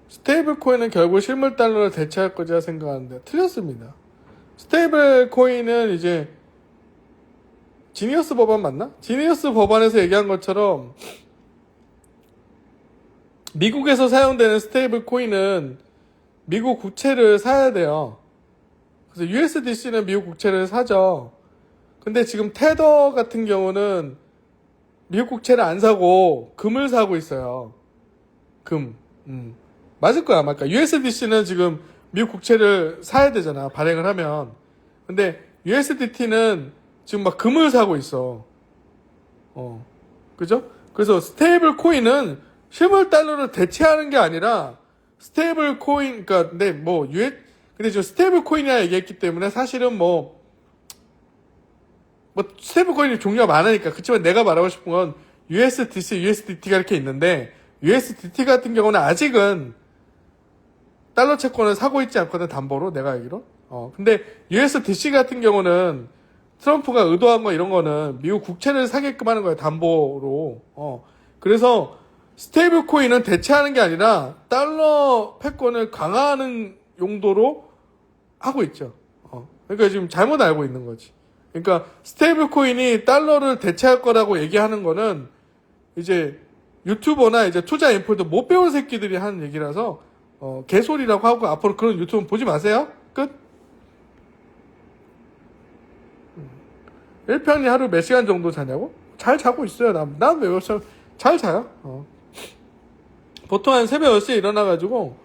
스테이블 코인은 결국 실물 달러를 대체할 거지라 생각하는데 틀렸습니다. 스테이블 코인은 이제 지니어스 법안 맞나? 지니어스 법안에서 얘기한 것처럼 미국에서 사용되는 스테이블 코인은 미국 국채를 사야 돼요. 그래서 USDC는 미국 국채를 사죠. 근데 지금 테더 같은 경우는 미국 국채를 안 사고 금을 사고 있어요. 금. 맞을 거야, 아마. USDC는 지금 미국 국채를 사야 되잖아, 발행을 하면. 근데 USDT는 지금 막 금을 사고 있어. 그죠? 그래서 스테이블 코인은 실물 달러를 대체하는 게 아니라 스테이블 코인, 근데 지금 스테이블 코인이라 얘기했기 때문에 사실은 스테이블 코인이 종류가 많으니까. 그렇지만 내가 말하고 싶은 건 USDC, USDT가 이렇게 있는데 USDT 같은 경우는 아직은 달러 채권을 사고 있지 않거든, 담보로, 내가 알기로. 근데 USDC 같은 경우는 트럼프가 의도한 거 이런 거는 미국 국채를 사게끔 하는 거예요, 담보로. 그래서 스테이블 코인은 대체하는 게 아니라 달러 패권을 강화하는 용도로 하고 있죠. 그러니까 지금 잘못 알고 있는 거지. 그러니까 스테이블 코인이 달러를 대체할 거라고 얘기하는 거는 이제 유튜버나 이제 투자 인포도 못 배운 새끼들이 하는 얘기라서 개소리라고 하고 앞으로 그런 유튜브 보지 마세요. 끝. 1편이 하루 몇 시간 정도 자냐고? 잘 자고 있어요. 난 매우 잘 자요. 보통 한 새벽 10시에 일어나가지고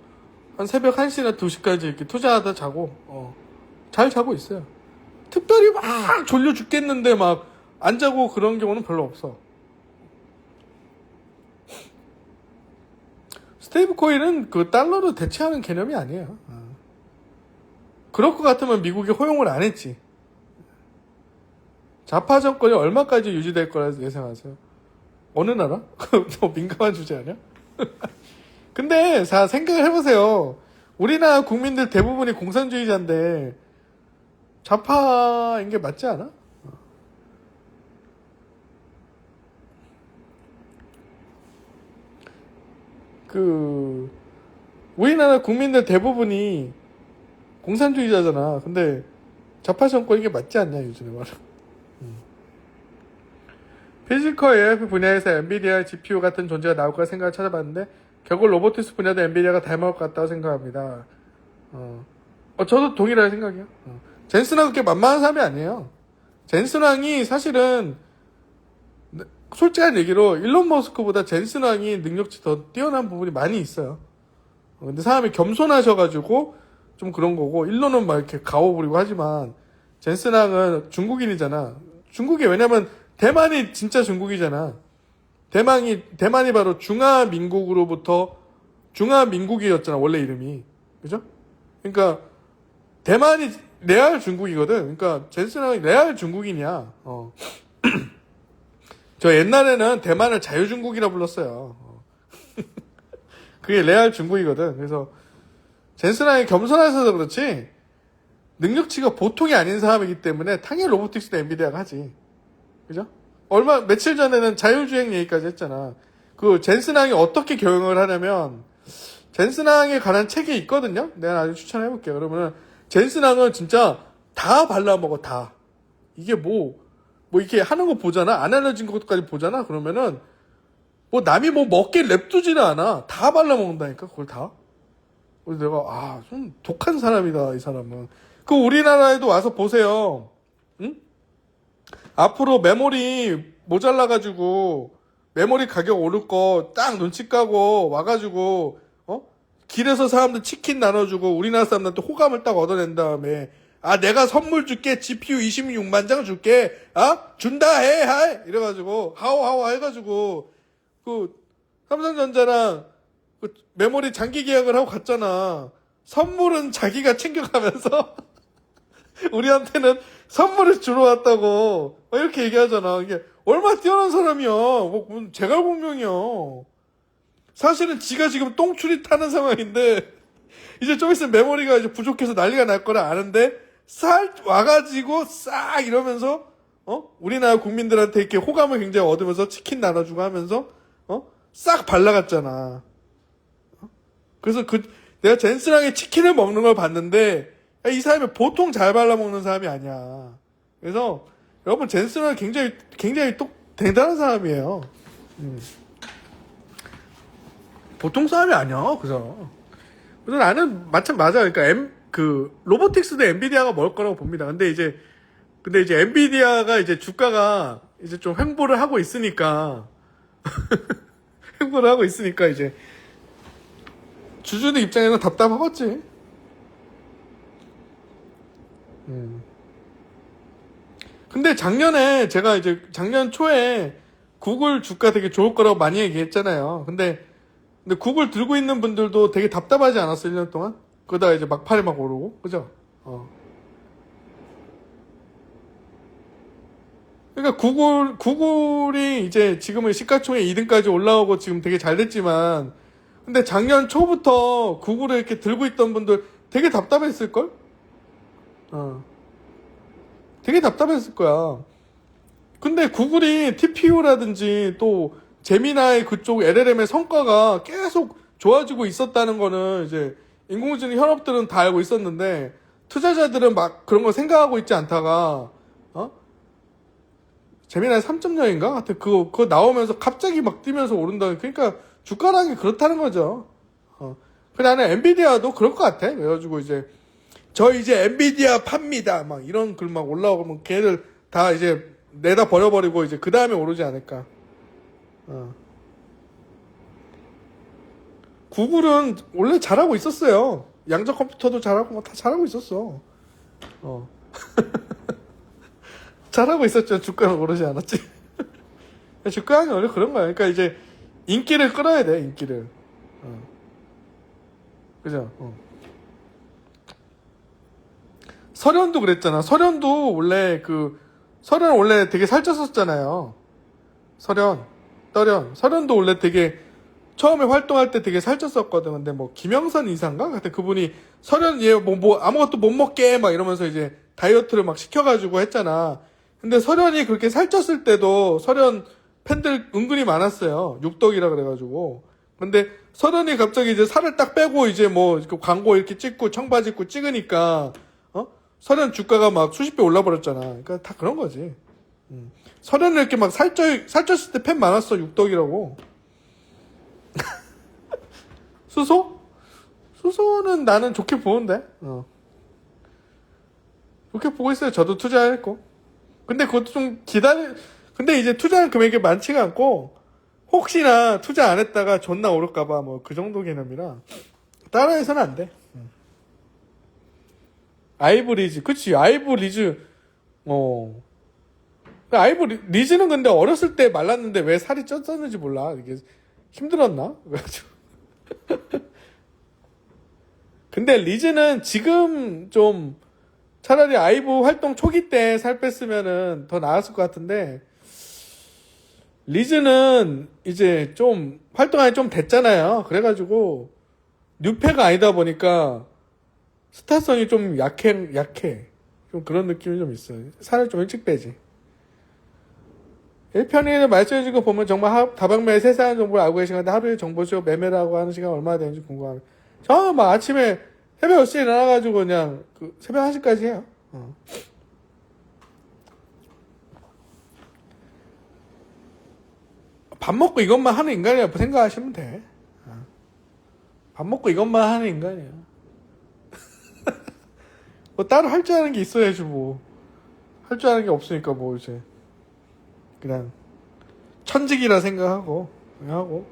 한 새벽 1시나 2시까지 이렇게 투자하다 자고 잘 자고 있어요. 특별히 막 졸려 죽겠는데 막 안 자고 그런 경우는 별로 없어. 스테이블 코인은 그 달러로 대체하는 개념이 아니에요. 그럴 것 같으면 미국이 허용을 안 했지. 좌파 정권이 얼마까지 유지될 거라 예상하세요? 어느 나라? 더 민감한 주제 아니야? 근데 자 생각을 해보세요. 우리나라 국민들 대부분이 공산주의자인데 좌파인 게 맞지 않아? 우리나라 국민들 대부분이 공산주의자잖아. 근데 좌파 정권인 게 맞지 않냐 요즘에 말은. 피지컬 AI 분야에서 엔비디아 GPU 같은 존재가 나올 거라 생각을 찾아봤는데 결국 로보틱스 분야도 엔비디아가 닮을 것 같다고 생각합니다. 저도 동일하게 생각해요. 젠슨왕 그렇게 만만한 사람이 아니에요. 젠슨왕이 사실은 솔직한 얘기로 일론 머스크보다 젠슨왕이 능력치 더 뛰어난 부분이 많이 있어요. 근데 사람이 겸손하셔가지고 좀 그런 거고 일론은 막 이렇게 가오 부리고 하지만 젠슨왕은 중국인이잖아. 중국이 왜냐면 대만이 진짜 중국이잖아. 대만이 바로 중화민국으로부터 중화민국이었잖아 원래 이름이. 그죠? 그러니까 대만이 레알 중국이거든. 그러니까 젠슨왕이 레알 중국인이야. 저 옛날에는 대만을 자유중국이라 불렀어요. 그게 레알 중국이거든. 그래서 젠슨왕이 겸손해서 그렇지 능력치가 보통이 아닌 사람이기 때문에 당연히 로보틱스도 엔비디아가 하지. 그죠? 며칠 전에는 자율주행 얘기까지 했잖아. 그 젠슨왕이 어떻게 경영을 하냐면 젠슨왕에 관한 책이 있거든요. 내가 나중에 추천해볼게요. 그러면은 젠슨왕은 진짜 다 발라먹어 다. 이게 뭐 이렇게 하는 거 보잖아. 안 알려진 것까지 보잖아. 그러면은 남이 먹게 냅두지는 않아. 다 발라먹는다니까 그걸 다. 그래서 내가 좀 독한 사람이다 이 사람은. 그 우리나라에도 와서 보세요. 응? 앞으로 메모리 모자라가지고 메모리 가격 오를 거 딱 눈치 까고 와가지고 길에서 사람들 치킨 나눠주고 우리나라 사람들한테 호감을 딱 얻어낸 다음에 내가 선물 줄게 GPU 26만 장 줄게 준다 해 이래가지고 하오 해가지고 그 삼성전자랑 그 메모리 장기 계약을 하고 갔잖아. 선물은 자기가 챙겨가면서 우리한테는 선물을 주러 왔다고 이렇게 얘기하잖아. 이게 얼마나 뛰어난 사람이야. 제갈공명이야. 사실은 지가 지금 똥줄이 타는 상황인데 이제 좀 있으면 메모리가 이제 부족해서 난리가 날 거라 아는데 와가지고 싹 이러면서 우리나라 국민들한테 이렇게 호감을 굉장히 얻으면서 치킨 나눠주고 하면서 싹 발라갔잖아. 그래서 내가 젠슨왕의 치킨을 먹는 걸 봤는데 이 사람이 보통 잘 발라먹는 사람이 아니야. 그래서 여러분 젠슨왕 굉장히 또 대단한 사람이에요. 보통 사람이 아니야. 그래서 나는 맞아. 그러니까 로보틱스도 엔비디아가 먹을 거라고 봅니다. 근데 이제 엔비디아가 이제 주가가 이제 좀 횡보를 하고 있으니까 이제 주주들 입장에서는 답답하겠지. 근데 작년 초에 구글 주가 되게 좋을 거라고 많이 얘기했잖아요. 근데 구글 들고 있는 분들도 되게 답답하지 않았어요, 1년 동안? 그러다가 이제 막판에 막 오르고, 그죠? 그러니까 구글이 이제 지금은 시가총액 2등까지 올라오고 지금 되게 잘 됐지만, 근데 작년 초부터 구글을 이렇게 들고 있던 분들 되게 답답했을걸? 되게 답답했을 거야. 근데 구글이 TPU라든지 또 제미나이 그쪽 LLM의 성과가 계속 좋아지고 있었다는 거는 이제 인공지능 현업들은 다 알고 있었는데 투자자들은 막 그런 거 생각하고 있지 않다가 제미나이 3.0인가? 하여튼 그거 나오면서 갑자기 막 뛰면서 오른다. 그러니까 주가라는 게 그렇다는 거죠. 근데 나는 엔비디아도 그럴 것 같아. 그래가지고 이제 엔비디아 팝니다. 막 이런 글 막 올라오고 걔들 다 이제 내다 버려버리고 이제 그 다음에 오르지 않을까. 어. 구글은 원래 잘하고 있었어요. 양자 컴퓨터도 잘하고 뭐 다 잘하고 있었어. 어. 잘하고 있었죠. 주가는 오르지 않았지. 주가는 원래 그런 거야. 그러니까 이제 인기를 끌어야 돼. 인기를. 어. 그죠? 어. 설현도 그랬잖아. 설현도 원래 설현 원래 되게 살쪘었잖아요. 설현도 원래 되게 처음에 활동할 때 되게 살쪘었거든. 근데 뭐 김영선 이사인가? 그때 그분이 설현 얘 뭐 아무것도 못 먹게 막 이러면서 이제 다이어트를 막 시켜가지고 했잖아. 근데 설현이 그렇게 살쪘을 때도 설현 팬들 은근히 많았어요. 육덕이라 그래가지고. 근데 설현이 갑자기 이제 살을 딱 빼고 이제 뭐 광고 이렇게 찍고 청바지 입고 찍으니까 설현 주가가 막 수십 배 올라버렸잖아. 그러니까 다 그런 거지. 설현을 이렇게 막 살쪘을 때 팬 많았어. 육덕이라고. 수소? 수소는 나는 좋게 보는데. 좋게 보고 있어요. 저도 투자했고. 근데 그것도 좀 근데 이제 투자한 금액이 많지가 않고, 혹시나 투자 안 했다가 존나 오를까봐 뭐 그 정도 개념이라, 따라해서는 안 돼. 아이브리즈. 그치. 아이브리즈. 아이브리즈는 근데 어렸을 때 말랐는데 왜 살이 쪘었는지 몰라. 이게 힘들었나? 그래가지고. 근데 리즈는 지금 좀 차라리 아이브 활동 초기 때 살 뺐으면은 더 나았을 것 같은데, 리즈는 이제 좀 활동이 좀 됐잖아요. 그래가지고 뉴페가 아니다 보니까 스타성이 좀 약해. 좀 그런 느낌이 좀 있어요. 살을 좀 일찍 빼지. 1편에 말씀해준 거 보면 정말 다방매의 세세한 정보를 알고 계신 건데, 하루에 정보쇼 매매라고 하는 시간 얼마나 되는지 궁금합니다. 저는 막 아침에 새벽 6시에 일어나가지고 그냥 새벽 1시까지 해요. 밥 먹고 이것만 하는 인간이라고 생각하시면 돼. 밥 먹고 이것만 하는 인간이야. 뭐 따로 할 줄 아는 게 있어야지 뭐. 할 줄 아는 게 없으니까 뭐 이제 그냥 천직이라 생각하고 그냥 하고,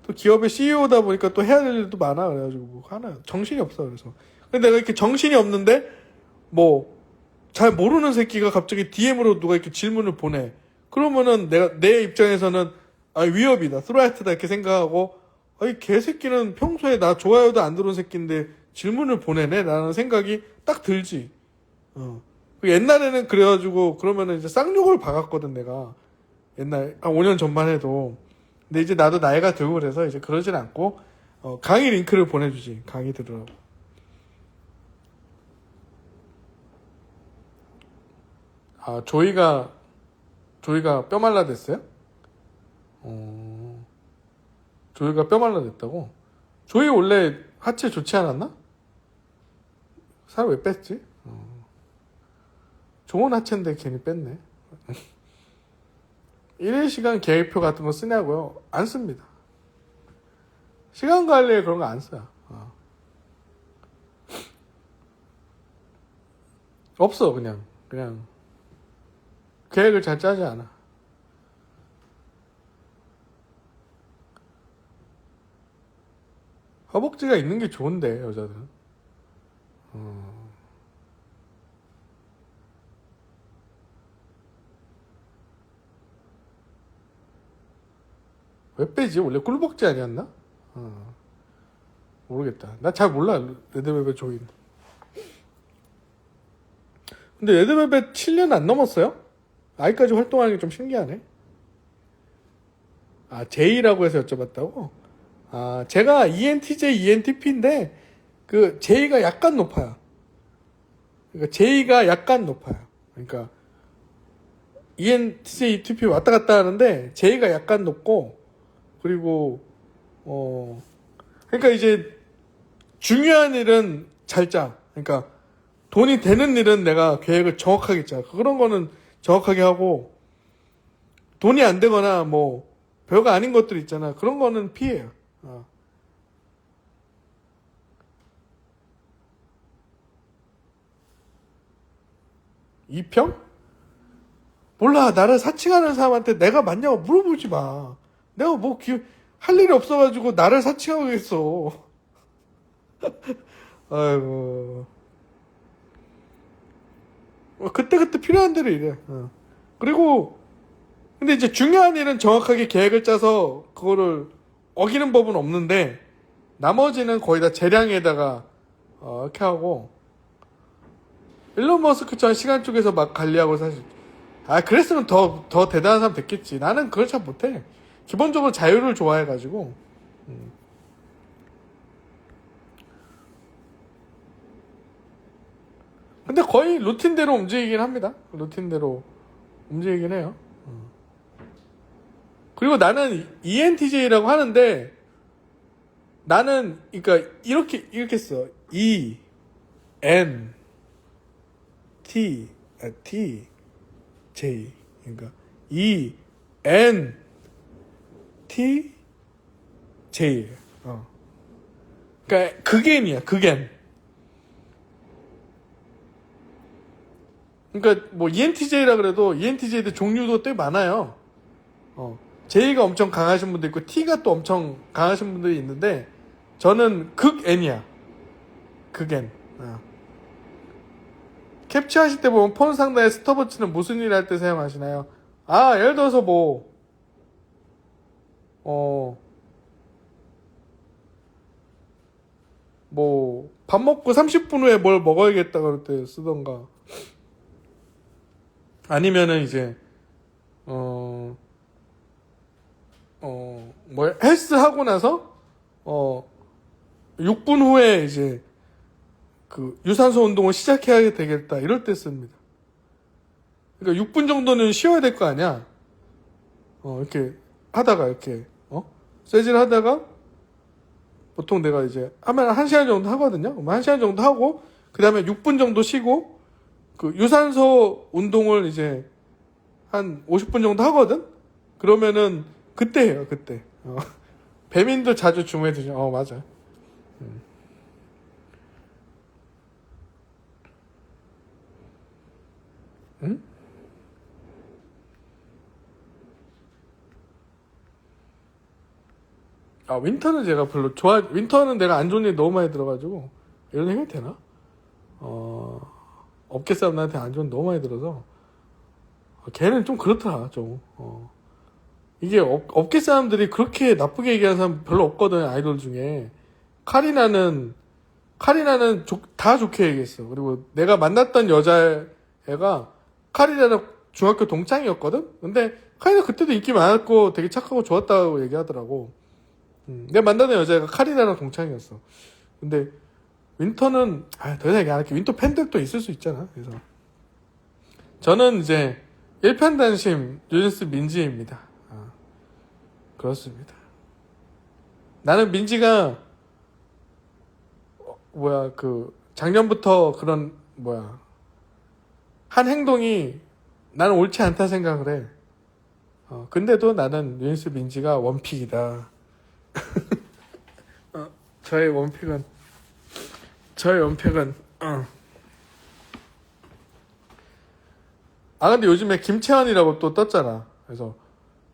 또 기업의 CEO다 보니까 또 해야 될 일도 많아. 그래가지고 뭐 하나 정신이 없어. 그래서 근데 내가 이렇게 정신이 없는데 뭐 잘 모르는 새끼가 갑자기 DM으로 누가 이렇게 질문을 보내. 그러면은 내 입장에서는 위협이다, 스트라이트다 이렇게 생각하고, 이 개새끼는 평소에 나 좋아요도 안 들어온 새끼인데 질문을 보내네 라는 생각이 딱 들지. 옛날에는 그래가지고 그러면은 이제 쌍욕을 박았거든 내가. 옛날 5년 전만 해도. 근데 이제 나도 나이가 들고 그래서 이제 그러진 않고, 강의 링크를 보내주지. 강의 들으라고. 조이가 뼈 말라댔어요? 조이가 뼈 말라댔다고? 조이 원래 하체 좋지 않았나? 살 왜 뺐지? 좋은 하체인데 괜히 뺐네. 1일 시간 계획표 같은 거 쓰냐고요? 안 씁니다. 시간 관리에 그런 거 안 써요. 없어. 그냥 계획을 잘 짜지 않아. 허벅지가 있는 게 좋은데 여자들은. 왜 빼지? 원래 꿀벅지 아니었나? 모르겠다. 나 잘 몰라. 레드벨벳 조인. 근데 레드벨벳 7년 안 넘었어요? 아직까지 활동하는 게 좀 신기하네. J라고 해서 여쭤봤다고? 제가 ENTJ, ENTP인데 그 J가 약간 높아요. 그러니까 J가 약간 높아요. 그러니까 ENTJ, ENTP 왔다 갔다 하는데 J가 약간 높고, 그리고 그러니까 이제 중요한 일은 잘 짜. 그러니까 돈이 되는 일은 내가 계획을 정확하게 짜. 그런 거는 정확하게 하고, 돈이 안 되거나 뭐 별거 아닌 것들 있잖아. 그런 거는 피해요. 2평? 몰라. 나를 사칭하는 사람한테 내가 맞냐고 물어보지 마. 내가 뭐 할 일이 없어가지고 나를 사칭하겠어. 아이고. 그때그때 필요한 대로 이래. 그리고 근데 이제 중요한 일은 정확하게 계획을 짜서 그거를 어기는 법은 없는데 나머지는 거의 다 재량에다가 이렇게 하고 일론 머스크처럼 시간 쪽에서 막 관리하고 사실 그랬으면 더 대단한 사람 됐겠지. 나는 그걸 잘 못해. 기본적으로 자유를 좋아해가지고 근데 거의 루틴대로 움직이긴 합니다. 루틴대로 움직이긴 해요. 그리고 나는 ENTJ라고 하는데 나는 그러니까 이렇게 써. E N T J 그러니까 E N T J 그러니까 극엔이야. 극엔. 그러니까 뭐 ENTJ라 그래도 ENTJ들 종류도 꽤 많아요. J가 엄청 강하신 분도 있고 T가 또 엄청 강하신 분들이 있는데 저는 극 N이야. 극 N. 캡처하실 때 보면 폰 상단에 스톱워치는 무슨 일 할 때 사용하시나요? 예를 들어서 밥 먹고 30분 후에 뭘 먹어야겠다 그럴 때 쓰던가. 아니면은 이제, 헬스 하고 나서, 6분 후에 이제, 유산소 운동을 시작해야 되겠다. 이럴 때 씁니다. 그러니까 6분 정도는 쉬어야 될 거 아니야? 이렇게 하다가, 쇠질 하다가, 보통 내가 이제, 하면 1시간 정도 하거든요? 1시간 정도 하고, 그 다음에 6분 정도 쉬고, 유산소 운동을 이제, 한 50분 정도 하거든? 그러면은, 그때 해요, 그때. 배민도 자주 주무해주죠. 맞아. 응? 윈터는 제가 별로 윈터는 내가 안 좋은 일이 너무 많이 들어가지고, 이런 얘기 해도 되나? 업계 사람들한테 안 좋은 일 너무 많이 들어서, 걔는 좀 그렇더라, 좀. 이게 업계 사람들이 그렇게 나쁘게 얘기하는 사람 별로 없거든, 아이돌 중에. 카리나는 다 좋게 얘기했어. 그리고 내가 만났던 여자애가 카리나랑 중학교 동창이었거든? 근데 카리나 그때도 인기 많았고 되게 착하고 좋았다고 얘기하더라고. 내가 만나는 여자애가 카리나랑 동창이었어. 근데 윈터는 더 이상 얘기 안 할게. 윈터 팬들도 있을 수 있잖아. 그래서 저는 이제 일편단심 뉴진스 민지입니다. 그렇습니다. 나는 민지가 작년부터 그런 한 행동이 나는 옳지 않다 생각을 해. 근데도 나는 뉴진스 민지가 원픽이다. 저의 원픽은 근데 요즘에 김채원이라고 또 떴잖아. 그래서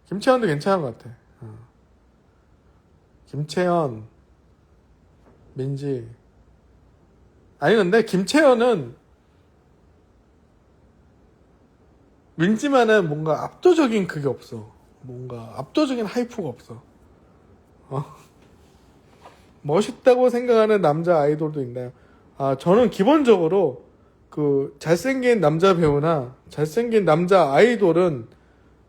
김채원도 괜찮은 것 같아. 김채원, 민지. 근데 김채원은 민지만은 뭔가 압도적인 그게 없어. 뭔가 압도적인 하이프가 없어. 멋있다고 생각하는 남자 아이돌도 있나요? 저는 기본적으로 잘생긴 남자 배우나 잘생긴 남자 아이돌은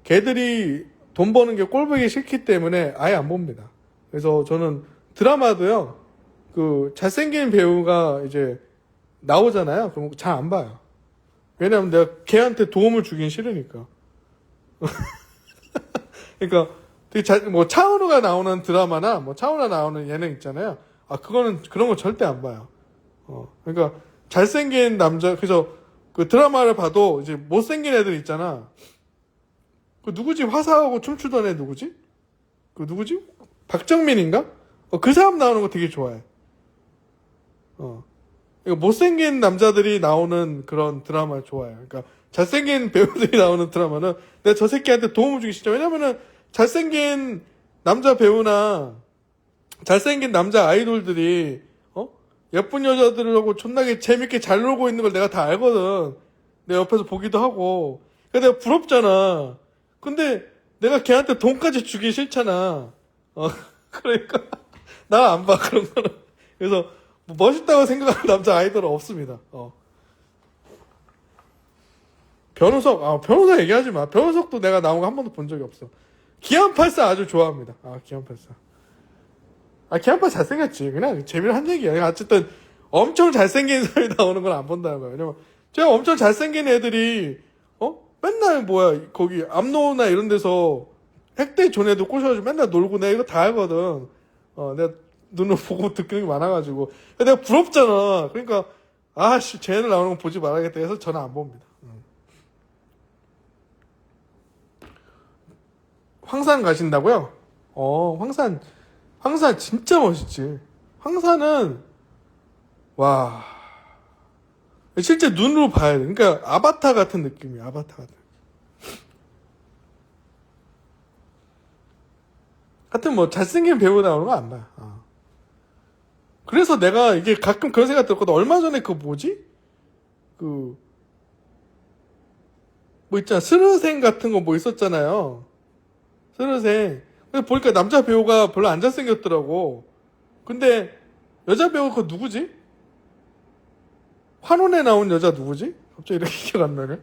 걔들이 돈 버는 게 꼴보기 싫기 때문에 아예 안 봅니다. 그래서 저는 드라마도요, 잘생긴 배우가 이제 나오잖아요. 그럼 잘 안 봐요. 왜냐면 내가 걔한테 도움을 주긴 싫으니까. 그러니까 되게 차은우가 나오는 드라마나 차은우가 나오는 예능 있잖아요. 그런 거 절대 안 봐요. 그러니까 잘생긴 남자, 그래서 드라마를 봐도 이제 못생긴 애들 있잖아. 누구지? 화사하고 춤추던 애 누구지? 누구지? 박정민인가? 그 사람 나오는 거 되게 좋아해. 못생긴 남자들이 나오는 그런 드라마를 좋아해요. 그러니까 잘생긴 배우들이 나오는 드라마는 내가 저 새끼한테 도움을 주기 싫죠. 왜냐면은 잘생긴 남자 배우나 잘생긴 남자 아이돌들이 예쁜 여자들하고 존나게 재밌게 잘 놀고 있는 걸 내가 다 알거든. 내 옆에서 보기도 하고. 그러니까 내가 부럽잖아. 근데 내가 걔한테 돈까지 주기 싫잖아. 그러니까 나 안 봐, 그런 거는. 그래서 뭐 멋있다고 생각하는 남자 아이돌은 없습니다. 변호석 얘기하지 마. 변호석도 내가 나온 거 한 번도 본 적이 없어. 기안84 아주 좋아합니다. 기안84. 기안84 잘생겼지. 그냥 재미를 한 얘기야. 어쨌든 엄청 잘생긴 사람이 나오는 건 안 본다는 거야. 왜냐면 제가 엄청 잘생긴 애들이 맨날 거기 암로나 이런 데서 핵대 존에도 꼬셔가지고 맨날 놀고 내가 이거 다 알거든. 내가 눈을 보고 듣는 게 많아가지고 내가 부럽잖아. 그러니까 쟤네들 나오는 거 보지 말아야겠다 해서 저는 안 봅니다. 황산 가신다고요? 황산 진짜 멋있지. 황산은 와 실제 눈으로 봐야 돼. 그러니까 아바타 같은 느낌이야. 아바타 같은. 하여튼 뭐 잘생긴 배우 나오는 거 안 봐. 그래서 내가 이게 가끔 그런 생각 들었거든. 얼마 전에 있잖아. 스르생 같은 거 뭐 있었잖아요. 스르생. 근데 보니까 남자 배우가 별로 안 잘생겼더라고. 근데 여자 배우 그거 누구지? 환혼에 나온 여자 누구지? 갑자기 이렇게 기억 안 나네.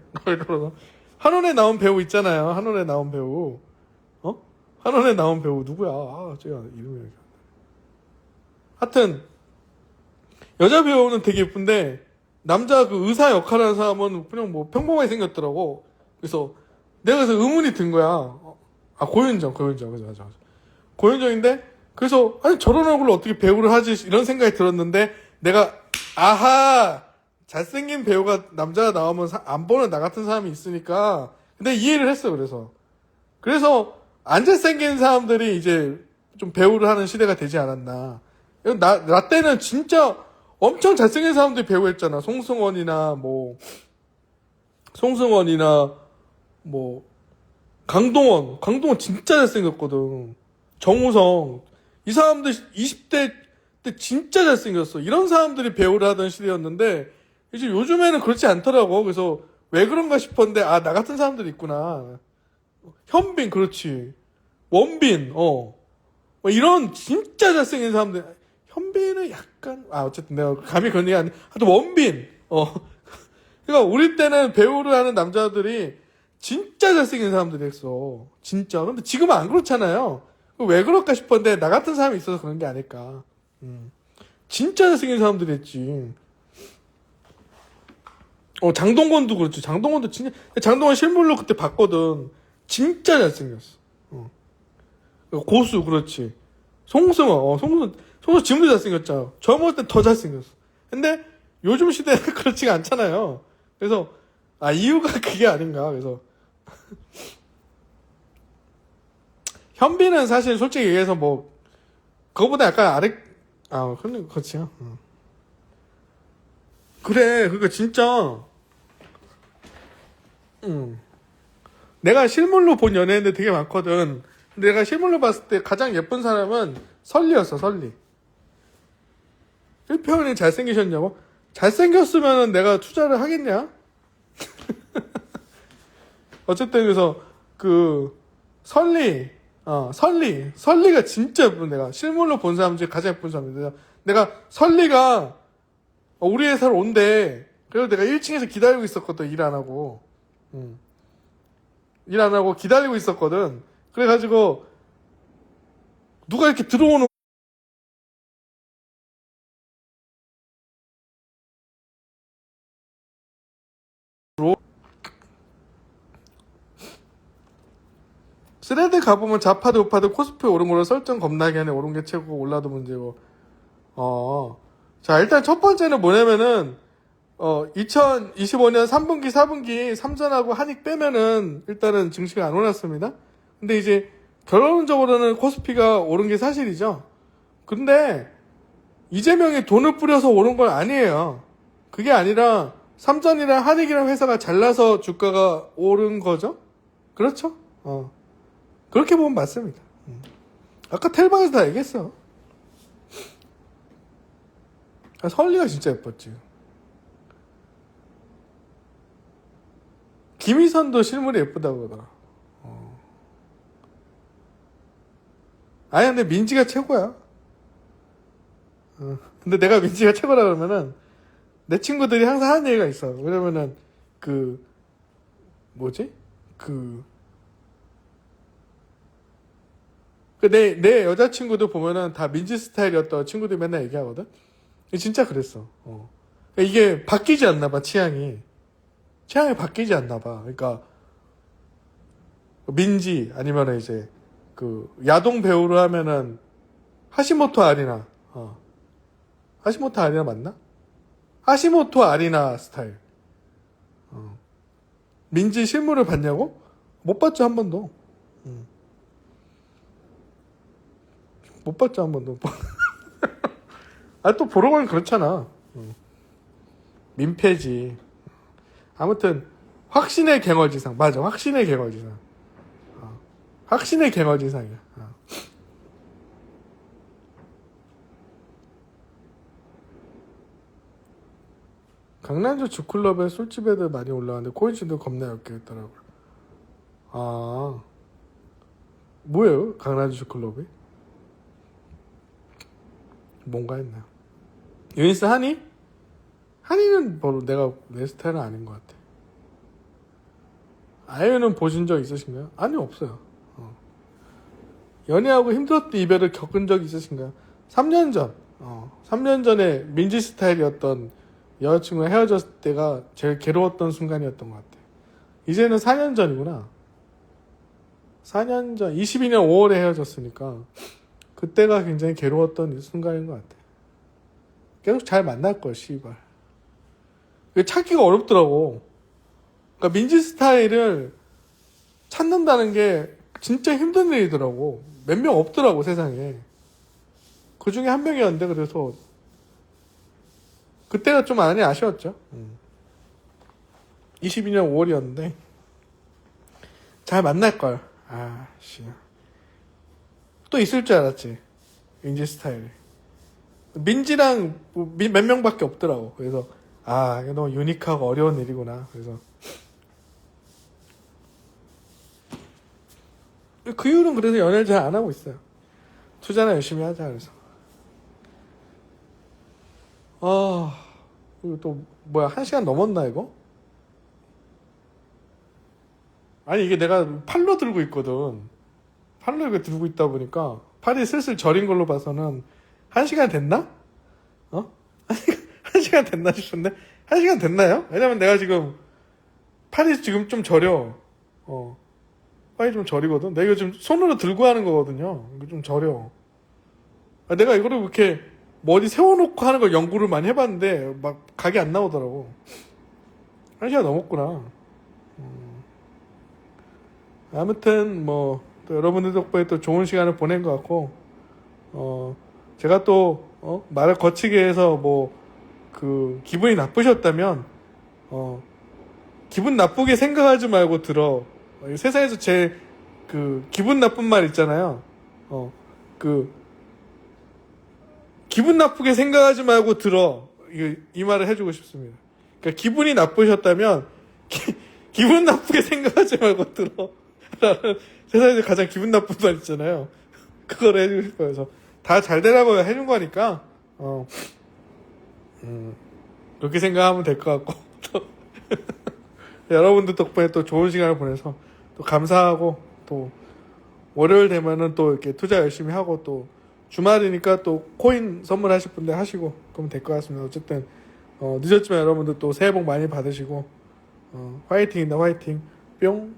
환혼에 나온 배우 있잖아요. 환혼에 나온 배우. 환혼에 나온 배우 누구야? 제가 이름이 기억 안 나네. 하여튼 여자 배우는 되게 예쁜데 남자 그 의사 역할하는 사람은 그냥 뭐 평범하게 생겼더라고. 그래서 내가 그래서 의문이 든 거야. 고윤정. 맞아. 고윤정인데 그래서 저런 얼굴로 어떻게 배우를 하지 이런 생각이 들었는데 내가 잘생긴 배우가 남자가 나오면 안 보는 나 같은 사람이 있으니까 근데 이해를 했어. 그래서 안 잘생긴 사람들이 이제 좀 배우를 하는 시대가 되지 않았나. 나 때는 진짜 엄청 잘생긴 사람들이 배우했잖아. 송승헌이나 강동원 진짜 잘생겼거든. 정우성 이 사람들 20대 때 진짜 잘생겼어. 이런 사람들이 배우를 하던 시대였는데 이제 요즘에는 그렇지 않더라고. 그래서 왜 그런가 싶었는데 나 같은 사람들이 있구나. 현빈 그렇지. 원빈 뭐 이런 진짜 잘생긴 사람들. 현빈은 약간 어쨌든 내가 감히 그런 얘기 하여튼 원빈 그러니까 우리 때는 배우를 하는 남자들이 진짜 잘생긴 사람들이 했어. 진짜. 근데 지금은 안 그렇잖아요. 왜 그럴까 싶었는데 나 같은 사람이 있어서 그런 게 아닐까. 진짜 잘생긴 사람들이 했지. 장동건도 그렇지. 장동건 실물로 그때 봤거든. 진짜 잘생겼어. 고수 그렇지. 송승헌 지금도 잘생겼잖아. 젊었을 때 더 잘생겼어. 근데 요즘 시대는 그렇지가 않잖아요. 그래서 이유가 그게 아닌가. 그래서 현빈은 사실 솔직히 얘기해서 그거보다 약간 근데 그렇지. 그래. 그러니까 진짜 내가 실물로 본 연예인들 되게 많거든. 근데 내가 실물로 봤을 때 가장 예쁜 사람은 설리였어. 설리. 1편이 잘생기셨냐고? 잘생겼으면 내가 투자를 하겠냐? 어쨌든 그래서 설리가 진짜 예쁜. 내가 실물로 본 사람 중에 가장 예쁜 사람인데 내가 설리가 우리 회사로 온대. 그래서 내가 1층에서 기다리고 있었거든. 일 안 하고 기다리고 있었거든. 그래가지고 누가 이렇게 들어오는 스레드 가보면 좌파도 우파도 코스프레 오른 걸로 설정 겁나게 하네. 오른 게 최고고 올라도 문제고. 자, 일단 첫 번째는 뭐냐면은 2025년 3분기 4분기 삼전하고 한익 빼면은 일단은 증시가 안 올랐습니다. 근데 이제 결론적으로는 코스피가 오른 게 사실이죠. 근데 이재명이 돈을 뿌려서 오른 건 아니에요. 그게 아니라 삼전이랑 한익이랑 회사가 잘나서 주가가 오른 거죠? 그렇죠? 그렇게 보면 맞습니다. 아까 텔방에서 다 얘기했어. 설리가 진짜 예뻤지. 김희선도 실물이 예쁘다고 하더라. 아니 근데 민지가 최고야. 근데 내가 민지가 최고라 그러면은 내 친구들이 항상 하는 얘기가 있어. 왜냐면은 뭐지? 내 여자친구도 보면은 다 민지 스타일이었던 친구들이 맨날 얘기하거든? 진짜 그랬어. 이게 바뀌지 않나 봐, 취향이 바뀌지 않나 봐. 그러니까, 민지, 아니면 이제, 야동 배우로 하면은, 하시모토 아리나, 하시모토 아리나 맞나? 하시모토 아리나 스타일. 민지 실물을 봤냐고? 못 봤죠, 한 번도. 못 봤죠, 한 번도. 또 보러 가면 그렇잖아. 민폐지. 아무튼, 확신의 갱얼지상. 맞아, 확신의 갱얼지상. 확신의 갱얼지상이야. 강남주 주클럽에 술집 애들 많이 올라왔는데 코인치도 겁나 얇게 했더라고요. 뭐예요? 강남주 주클럽이? 뭔가 했나요? 유니스 하니? 하니는 내 스타일은 아닌 것 같아. 아이유는 보신 적 있으신가요? 아니, 없어요. 연애하고 힘들었던 이별을 겪은 적 있으신가요? 3년 전. 3년 전에 민지 스타일이었던 여자친구가 헤어졌을 때가 제일 괴로웠던 순간이었던 것 같아. 이제는 4년 전이구나. 4년 전, 22년 5월에 헤어졌으니까 그때가 굉장히 괴로웠던 순간인 것 같아. 계속 잘 만날걸, 씨발. 찾기가 어렵더라고. 그러니까 민지 스타일을 찾는다는 게 진짜 힘든 일이더라고. 몇 명 없더라고, 세상에. 그 중에 한 명이었는데, 그래서 그때가 좀 많이 아쉬웠죠. 22년 5월이었는데 잘 만날걸. 또 있을 줄 알았지, 민지 스타일이. 민지랑 몇 명밖에 없더라고. 그래서 이거 너무 유니크하고 어려운 일이구나. 그래서 그 이후로는 그래서 연애를 잘 안 하고 있어요. 투자나 열심히 하자. 그래서 그리고 또 뭐야, 1시간 넘었나 이거? 아니 이게 내가 팔로 들고 있거든. 팔로 이거 들고 있다 보니까 팔이 슬슬 저린 걸로 봐서는 1시간 됐나? 1시간 됐나 싶은데 1시간 됐나요? 왜냐면 내가 지금 팔이 지금 좀 저려. 팔이 좀 저리거든. 내가 이거 지금 손으로 들고 하는 거거든요. 이거 좀 저려. 내가 이거를 이렇게 머리 세워놓고 하는 걸 연구를 많이 해봤는데 막 각이 안 나오더라고. 1시간 넘었구나. 아무튼 뭐 또 여러분들 덕분에 또 좋은 시간을 보낸 것 같고, 제가 또 말을 거치게 해서 기분이 나쁘셨다면 기분 나쁘게 생각하지 말고 들어. 세상에서 제일 기분 나쁜 말 있잖아요. 기분 나쁘게 생각하지 말고 들어. 이 말을 해주고 싶습니다. 그러니까 기분이 나쁘셨다면 기분 나쁘게 생각하지 말고 들어. 라는 세상에서 가장 기분 나쁜 말 있잖아요. 그걸 해주고 싶어요. 그래서 다 잘 되라고 해준 거니까 그렇게 생각하면 될 것 같고 여러분들 덕분에 또 좋은 시간을 보내서 또 감사하고, 또 월요일 되면은 또 이렇게 투자 열심히 하고, 또 주말이니까 또 코인 선물하실 분들 하시고 그러면 될 것 같습니다. 어쨌든 늦었지만 여러분들 또 새해 복 많이 받으시고 화이팅입니다. 화이팅. 뿅.